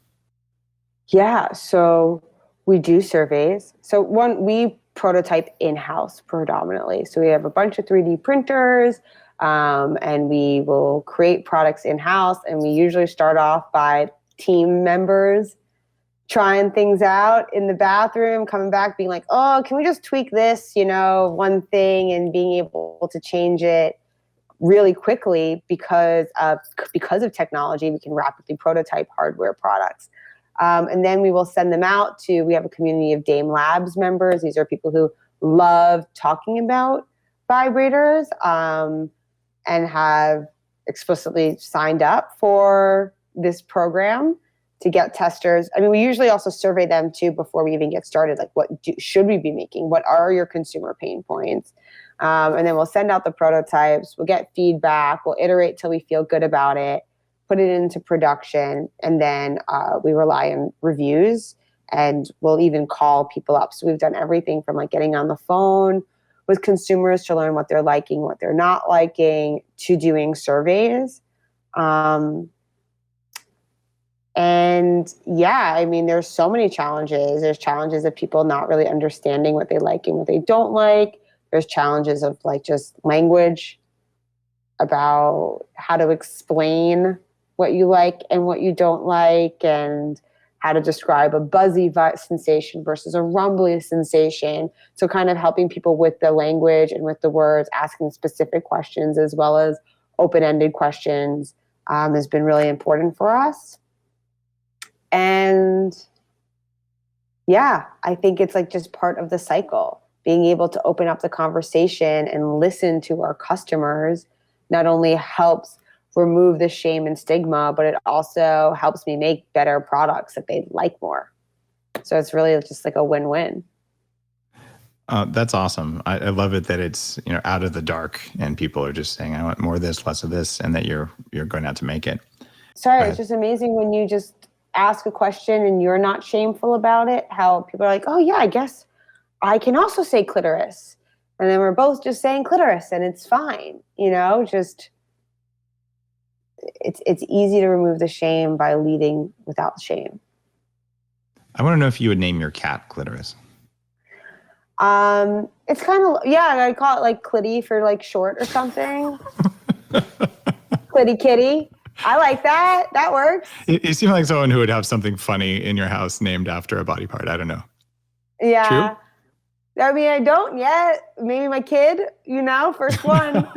Yeah, so we do surveys. So we prototype in-house predominantly. So we have a bunch of 3D printers, and we will create products in-house. And we usually start off by team members trying things out in the bathroom, coming back, being like, oh, can we just tweak this, one thing, and being able to change it really quickly because of technology. We can rapidly prototype hardware products. And then we will send them out we have a community of Dame Labs members. These are people who love talking about vibrators and have explicitly signed up for this program to get testers. I mean, we usually also survey them too before we even get started. Like, what should we be making? What are your consumer pain points? And then we'll send out the prototypes. We'll get feedback. We'll iterate till we feel good about it, put it into production, and then we rely on reviews, and we'll even call people up. So we've done everything from like getting on the phone with consumers to learn what they're liking, what they're not liking, to doing surveys. And yeah, I mean, there's so many challenges. There's challenges of people not really understanding what they like and what they don't like. There's challenges of like just language about how to explain what you like and what you don't like, and how to describe a buzzy sensation versus a rumbly sensation. So kind of helping people with the language and with the words, asking specific questions as well as open-ended questions has been really important for us. And yeah, I think it's like just part of the cycle. Being able to open up the conversation and listen to our customers not only helps remove the shame and stigma, but it also helps me make better products that they like more. So it's really just like a win-win. That's awesome. I love it that it's, out of the dark and people are just saying, I want more of this, less of this, and that you're going out to make it. Sorry, it's just amazing when you just ask a question and you're not shameful about it, how people are like, oh yeah, I guess I can also say clitoris. And then we're both just saying clitoris and it's fine, just it's easy to remove the shame by leading without shame. I want to know if you would name your cat Clitoris. It's kind of, I call it like Clitty for like short or something. Clitty Kitty. I like that. That works. You seem like someone who would have something funny in your house named after a body part. I don't know. Yeah. True? I mean, I don't yet. Maybe my kid, first one.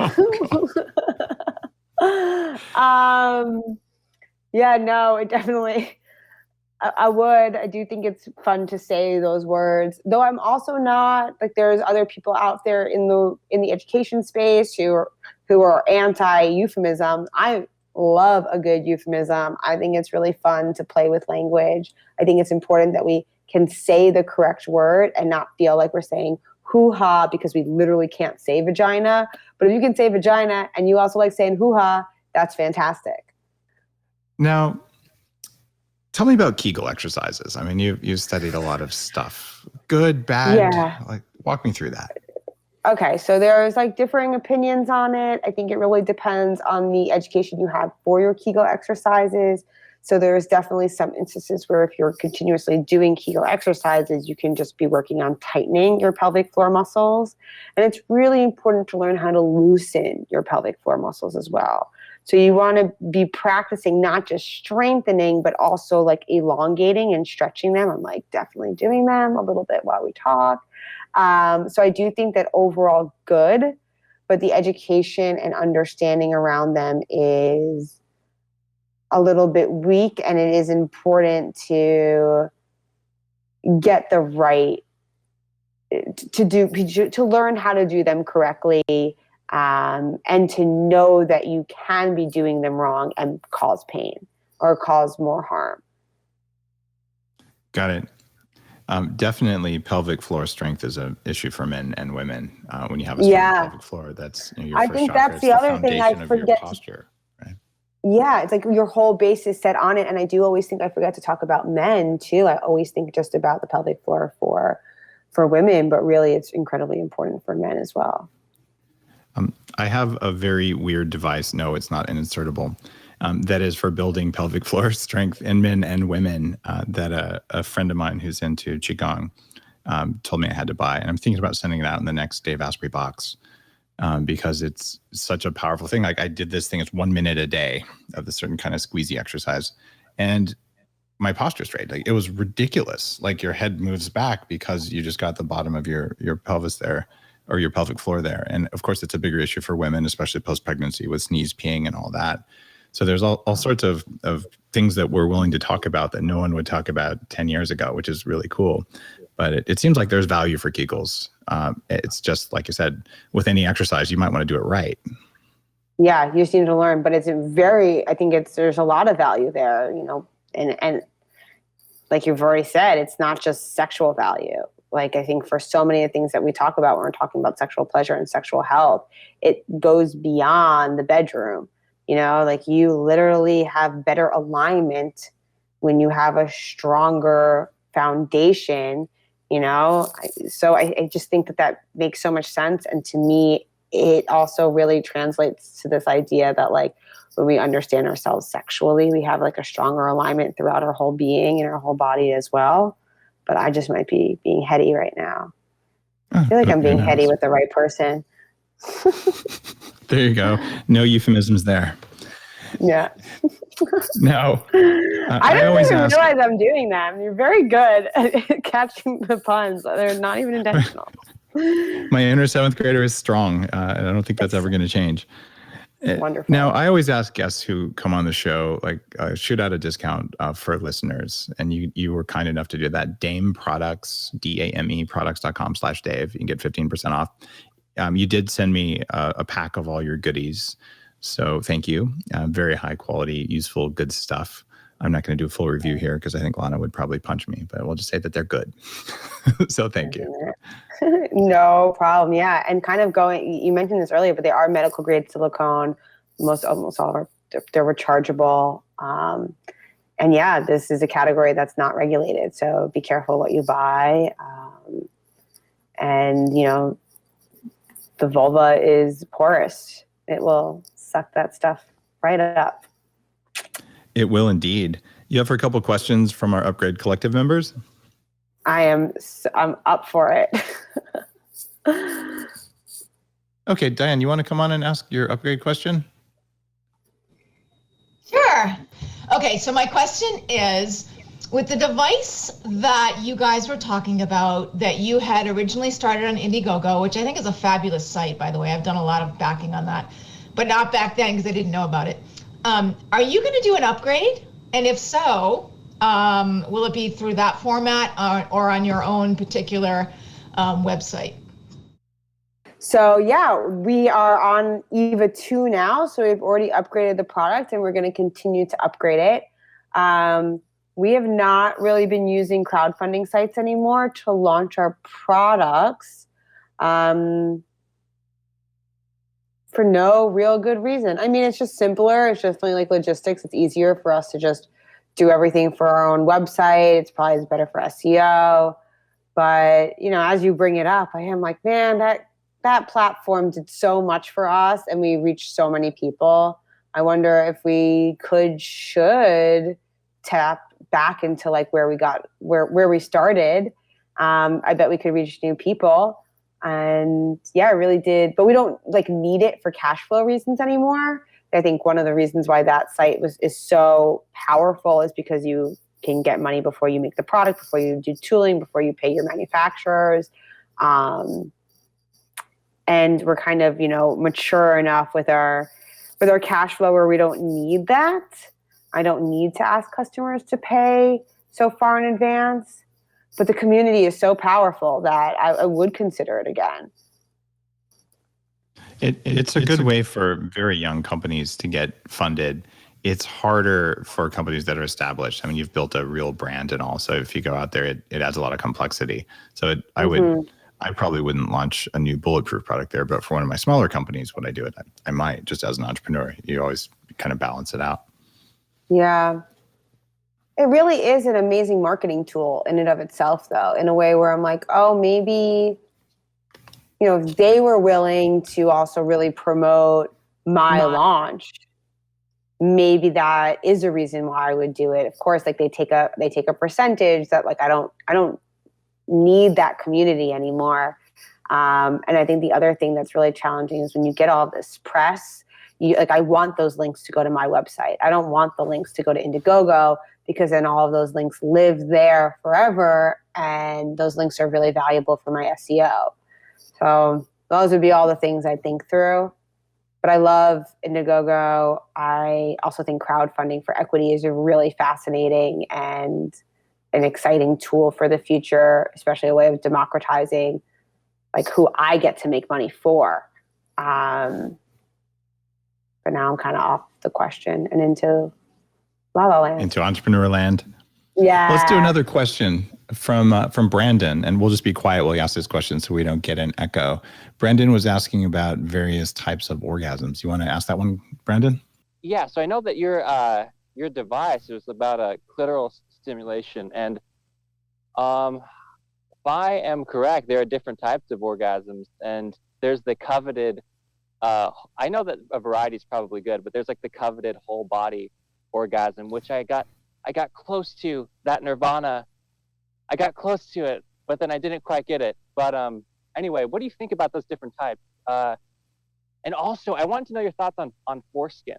Yeah, no, it definitely, I would. I do think it's fun to say those words, though I'm also not, like, there's other people out there in the education space who are anti-euphemism. I love a good euphemism. I think it's really fun to play with language. I think it's important that we can say the correct word and not feel like we're saying hoo-ha because we literally can't say vagina. But if you can say vagina and you also like saying hoo-ha, that's fantastic. Now, tell me about Kegel exercises. I mean, you've studied a lot of stuff. Good, bad? Yeah. Like, walk me through that. Okay, so there's like differing opinions on it. I think it really depends on the education you have for your Kegel exercises. So there's definitely some instances where if you're continuously doing Kegel exercises, you can just be working on tightening your pelvic floor muscles. And it's really important to learn how to loosen your pelvic floor muscles as well. So you want to be practicing not just strengthening, but also like elongating and stretching them. I'm like definitely doing them a little bit while we talk. So I do think that overall good, but the education and understanding around them is a little bit weak, and it is important to get the right, to learn how to do them correctly, and to know that you can be doing them wrong and cause pain or cause more harm. Got it. Definitely pelvic floor strength is an issue for men and women. When you have a strong pelvic floor, that's your I first think chakra. that's the other thing I forget. Your posture, right? Yeah, it's like your whole base is set on it. And I do always think I forget to talk about men too. I always think just about the pelvic floor for women, but really it's incredibly important for men as well. I have a very weird device. No, it's not an insertable. That is for building pelvic floor strength in men and women, that a friend of mine who's into Qigong told me I had to buy. And I'm thinking about sending it out in the next Dave Asprey box, because it's such a powerful thing. Like, I did this thing, it's 1 minute a day of this certain kind of squeezy exercise. And my posture straight, like, it was ridiculous. Like, your head moves back because you just got the bottom of your pelvis there, or your pelvic floor there. And of course, it's a bigger issue for women, especially post-pregnancy with sneeze peeing and all that. So there's all sorts of things that we're willing to talk about that no one would talk about 10 years ago, which is really cool. But it seems like there's value for Kegels. It's just, like you said, with any exercise, you might want to do it right. Yeah, you just need to learn. But it's there's a lot of value there, and like you've already said, it's not just sexual value. Like, I think for so many of the things that we talk about when we're talking about sexual pleasure and sexual health, it goes beyond the bedroom. Like, you literally have better alignment when you have a stronger foundation, So I just think that makes so much sense. And to me, it also really translates to this idea that, like, when we understand ourselves sexually, we have like a stronger alignment throughout our whole being and our whole body as well. But I just might be being heady right now. I feel like I'm being heady with the right person. There you go. No euphemisms there. Yeah. No. I don't even realize I'm doing them. You're very good at catching the puns. They're not even intentional. My inner seventh grader is strong. And I don't think that's ever going to change. Wonderful. Now, I always ask guests who come on the show, like, shoot out a discount for listeners. And you were kind enough to do that. Dame Products, DAME products.com/Dave. You can get 15% off. You did send me a pack of all your goodies. So thank you. Very high quality, useful, good stuff. I'm not going to do a full review here because I think Lana would probably punch me, but we'll just say that they're good. So thank you. No problem. Yeah. And kind of you mentioned this earlier, but they are medical grade silicone. Almost all of they're rechargeable. And yeah, this is a category that's not regulated. So be careful what you buy. And the vulva is porous. It will suck that stuff right up. It will indeed. You have a couple questions from our Upgrade Collective members? I'm up for it. Okay, Diane, you want to come on and ask your upgrade question? Sure. Okay, so my question is, with the device that you guys were talking about that you had originally started on Indiegogo, which I think is a fabulous site, by the way. I've done a lot of backing on that, but not back then because I didn't know about it. Are you going to do an upgrade? And if so, will it be through that format or on your own particular website? So yeah, we are on EVA 2 now. So we've already upgraded the product and we're going to continue to upgrade it. We have not really been using crowdfunding sites anymore to launch our products for no real good reason. I mean, it's just simpler. It's just like logistics. It's easier for us to just do everything for our own website. It's probably better for SEO. But, as you bring it up, I am like, man, that platform did so much for us and we reached so many people. I wonder if we should tap back into like where we started. I bet we could reach new people. And yeah, it really did. But we don't like need it for cash flow reasons anymore. I think one of the reasons why that site is so powerful is because you can get money before you make the product, before you do tooling, before you pay your manufacturers. And we're kind of, mature enough with our cash flow where we don't need that. I don't need to ask customers to pay so far in advance. But the community is so powerful that I would consider it again. It's a good way for very young companies to get funded. It's harder for companies that are established. I mean, you've built a real brand and all. So if you go out there, it adds a lot of complexity. So I probably wouldn't launch a new Bulletproof product there, but for one of my smaller companies, would I do it? I might, just as an entrepreneur. You always kind of balance it out. Yeah. It really is an amazing marketing tool in and of itself, though, in a way where I'm like, oh, maybe, if they were willing to also really promote my launch, maybe that is a reason why I would do it. Of course, like they take a percentage that like I don't need that community anymore. And I think the other thing that's really challenging is when you get all this press, I want those links to go to my website. I don't want the links to go to Indiegogo because then all of those links live there forever. And those links are really valuable for my SEO. So those would be all the things I think through. But I love Indiegogo. I also think crowdfunding for equity is a really fascinating and an exciting tool for the future, especially a way of democratizing like who I get to make money for. But now I'm kind of off the question and into La La Land. Into entrepreneur land. Yeah. Let's do another question from Brandon, and we'll just be quiet while we ask this question so we don't get an echo. Brandon was asking about various types of orgasms. You want to ask that one, Brandon? Yeah. So I know that your device was about a clitoral stimulation, and if I am correct, there are different types of orgasms, and there's the coveted. I know that a variety is probably good, but there's like the coveted whole body orgasm, which I got close to that nirvana. I got close to it, but then I didn't quite get it. But anyway, what do you think about those different types? And also, I wanted to know your thoughts on foreskin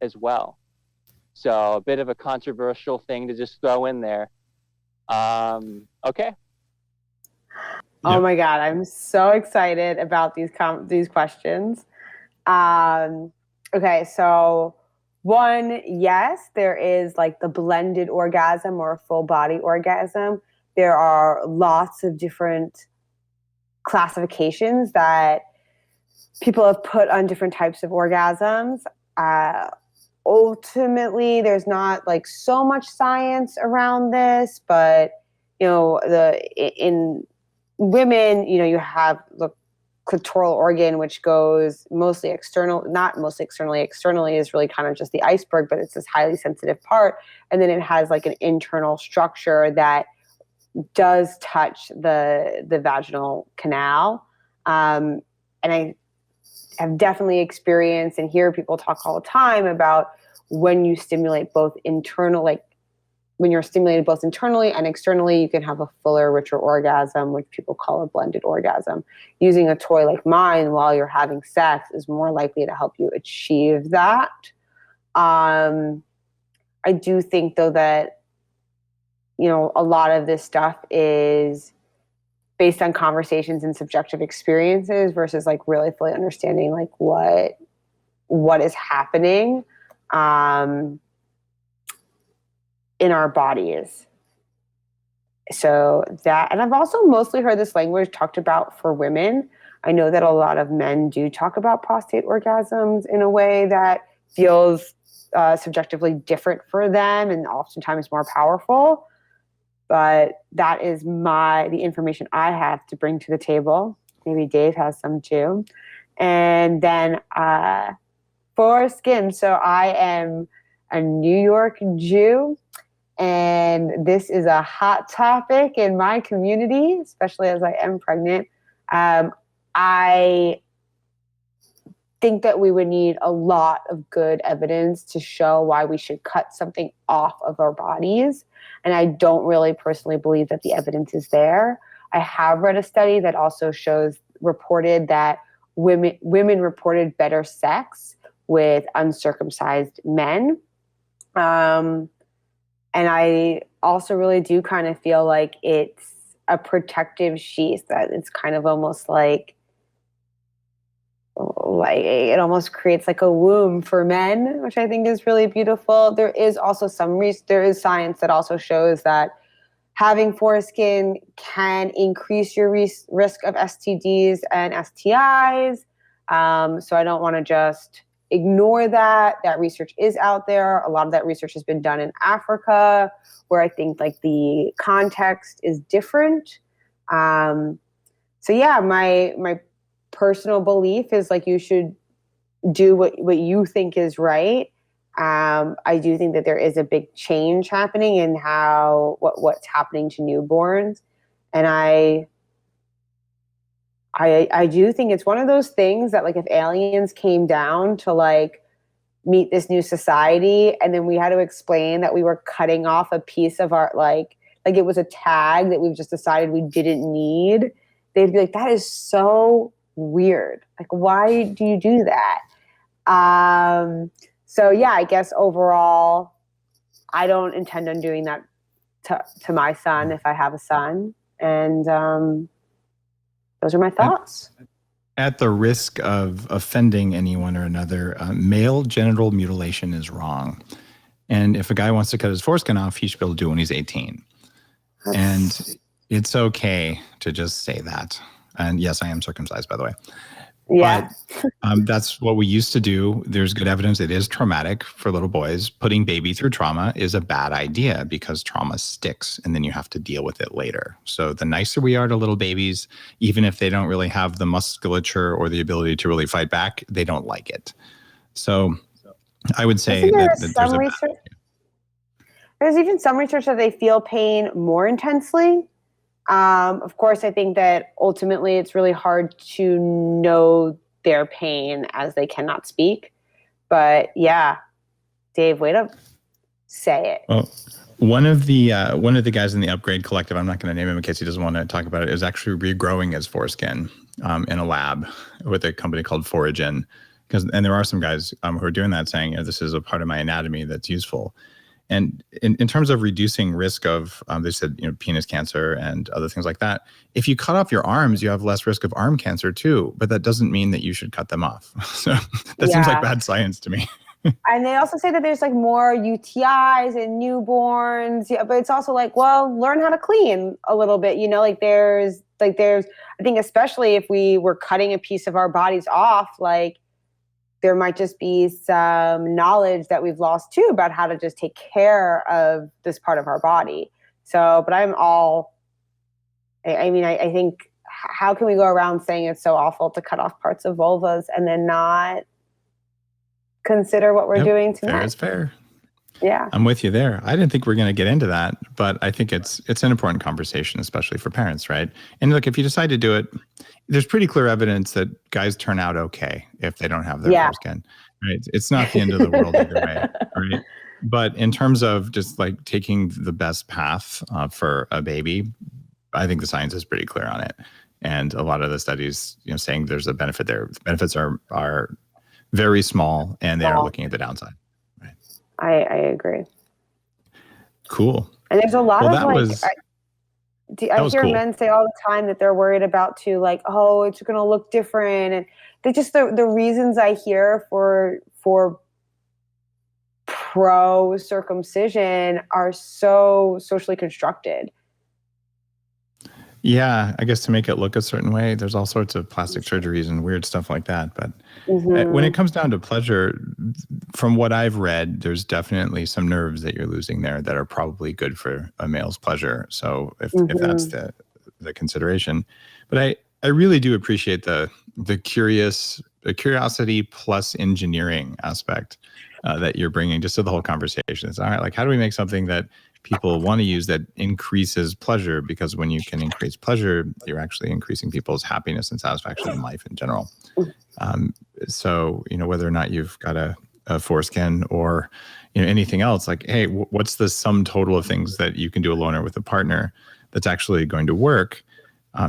as well. So a bit of a controversial thing to just throw in there. Okay. Oh my God, I'm so excited about these questions. Okay, so one, yes, there is like the blended orgasm or a full body orgasm. There are lots of different classifications that people have put on different types of orgasms. Ultimately, there's not like so much science around this, but in women, you have the clitoral organ, which goes mostly external, not mostly externally. Externally is really kind of just the iceberg, but it's this highly sensitive part. And then it has like an internal structure that does touch the vaginal canal. And I have definitely experienced and hear people talk all the time about when you stimulate both internal, like when you're stimulated both internally and externally, you can have a fuller, richer orgasm, which people call a blended orgasm. Using a toy like mine while you're having sex is more likely to help you achieve that. I do think though that, a lot of this stuff is based on conversations and subjective experiences versus like really fully understanding like what is happening in our bodies. So that, and I've also mostly heard this language talked about for women. I know that a lot of men do talk about prostate orgasms in a way that feels subjectively different for them and oftentimes more powerful. But that is the information I have to bring to the table. Maybe Dave has some too. And then foreskin. So I am a New York Jew, and this is a hot topic in my community, especially as I am pregnant. I think that we would need a lot of good evidence to show why we should cut something off of our bodies. And I don't really personally believe that the evidence is there. I have read a study that also reported that women reported better sex with uncircumcised men. And I also really do kind of feel like it's a protective sheath, that it's kind of almost like it almost creates like a womb for men, which I think is really beautiful. There is also there is science that also shows that having foreskin can increase your risk of STDs and STIs. So I don't want to just ignore that. That research is out there. A lot of that research has been done in Africa, where I think like the context is different. So yeah, my personal belief is like you should do what you think is right. I do think that there is a big change happening in what's happening to newborns, and I do think it's one of those things that like if aliens came down to like meet this new society, and then we had to explain that we were cutting off a piece of our like it was a tag that we've just decided we didn't need, they'd be like, that is so weird. Like, why do you do that? So yeah, I guess overall, I don't intend on doing that to my son if I have a son. And those are my thoughts. At the risk of offending anyone or another, male genital mutilation is wrong. And if a guy wants to cut his foreskin off, he should be able to do it when he's 18. And it's okay to just say that. And yes, I am circumcised, by the way. Yeah. But that's what we used to do. There's good evidence it is traumatic for little boys. Putting baby through trauma is a bad idea because trauma sticks and then you have to deal with it later. So the nicer we are to little babies, even if they don't really have the musculature or the ability to really fight back, they don't like it. So I would say that there's research. There's even some research that they feel pain more intensely. Of course, I think that ultimately it's really hard to know their pain as they cannot speak. But yeah, Dave, way to say it. Well, one of the guys in the Upgrade Collective, I'm not going to name him in case he doesn't want to talk about it, is actually regrowing his foreskin in a lab with a company called Foragin. And there are some guys who are doing that, saying, this is a part of my anatomy that's useful. And in terms of reducing risk of, they said, penis cancer and other things like that. If you cut off your arms, you have less risk of arm cancer too. But that doesn't mean that you should cut them off. So that seems like bad science to me. And they also say that there's like more UTIs and newborns. Yeah, but it's also like, well, learn how to clean a little bit. There's, I think especially if we were cutting a piece of our bodies off, like, there might just be some knowledge that we've lost too about how to just take care of this part of our body. So, but I think how can we go around saying it's so awful to cut off parts of vulvas and then not consider what we're doing to men? Fair is fair. Yeah. I'm with you there. I didn't think we were going to get into that, but I think it's an important conversation, especially for parents, right? And look, if you decide to do it, there's pretty clear evidence that guys turn out okay if they don't have their foreskin, right? It's not the end of the world either way, right? But in terms of just like taking the best path for a baby, I think the science is pretty clear on it. And a lot of the studies, saying there's a benefit there. The benefits are very small and they are looking at the downside. I agree. Cool. And there's a lot Well, of that like, was- I was hear cool. men say all the time that they're worried about too, like, oh, it's going to look different. And they just, the reasons I hear for pro circumcision are so socially constructed. Yeah, I guess to make it look a certain way, there's all sorts of plastic surgeries and weird stuff like that. But when it comes down to pleasure, from what I've read, there's definitely some nerves that you're losing there that are probably good for a male's pleasure. So if that's the consideration, but I really do appreciate the curiosity plus engineering aspect that you're bringing just to the whole conversation. It's all right, like, how do we make something that people want to use that increases pleasure? Because when you can increase pleasure, you're actually increasing people's happiness and satisfaction in life in general. So, whether or not you've got a foreskin or, anything else, like, hey, what's the sum total of things that you can do alone or with a partner that's actually going to work,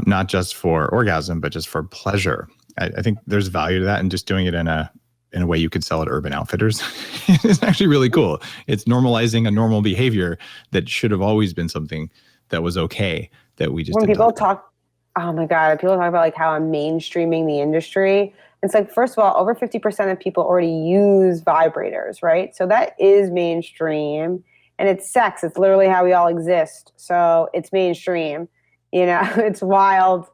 not just for orgasm, but just for pleasure? I think there's value to that, and just doing it in a way you could sell at Urban Outfitters. It's actually really cool. It's normalizing a normal behavior that should have always been something that was okay, that we just when didn't people talk oh my God, people talk about like how I'm mainstreaming the industry. It's like, first of all, over 50% of people already use vibrators, right? So that is mainstream, and it's sex. It's literally how we all exist. So it's mainstream, it's wild.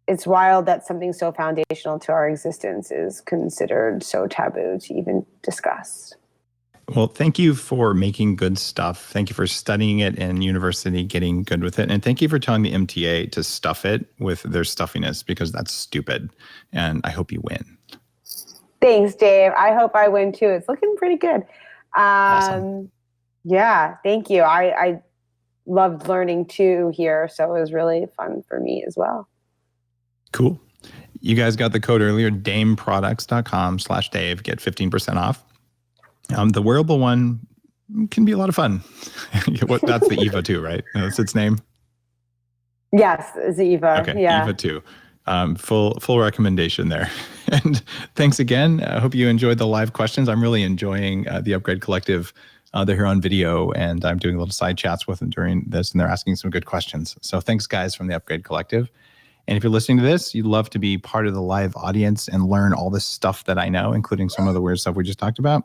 It's wild that something so foundational to our existence is considered so taboo to even discuss. Well, thank you for making good stuff. Thank you for studying it in university, getting good with it. And thank you for telling the MTA to stuff it with their stuffiness, because that's stupid. And I hope you win. Thanks, Dave. I hope I win too. It's looking pretty good. Awesome. Yeah, thank you. I loved learning too here. So it was really fun for me as well. Cool. You guys got the code earlier, dameproducts.com/Dave, get 15% off. The wearable one can be a lot of fun. That's the Eva 2, right? That's its name? Yes, it's Eva. Okay, yeah. Eva 2. Full recommendation there. And thanks again. I hope you enjoyed the live questions. I'm really enjoying the Upgrade Collective. They're here on video, and I'm doing little side chats with them during this, and they're asking some good questions. So thanks, guys, from the Upgrade Collective. And if you're listening to this, you'd love to be part of the live audience and learn all this stuff that I know, including some of the weird stuff we just talked about,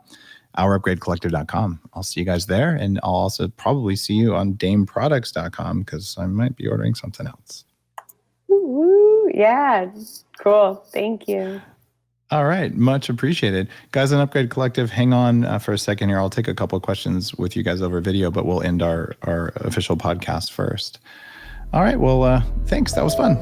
ourupgradecollective.com. I'll see you guys there, and I'll also probably see you on dameproducts.com, because I might be ordering something else. Woo-woo. Yeah, cool. Thank you. All right, much appreciated. Guys on Upgrade Collective, hang on for a second here. I'll take a couple of questions with you guys over video, but we'll end our official podcast first. All right, well, thanks. That was fun.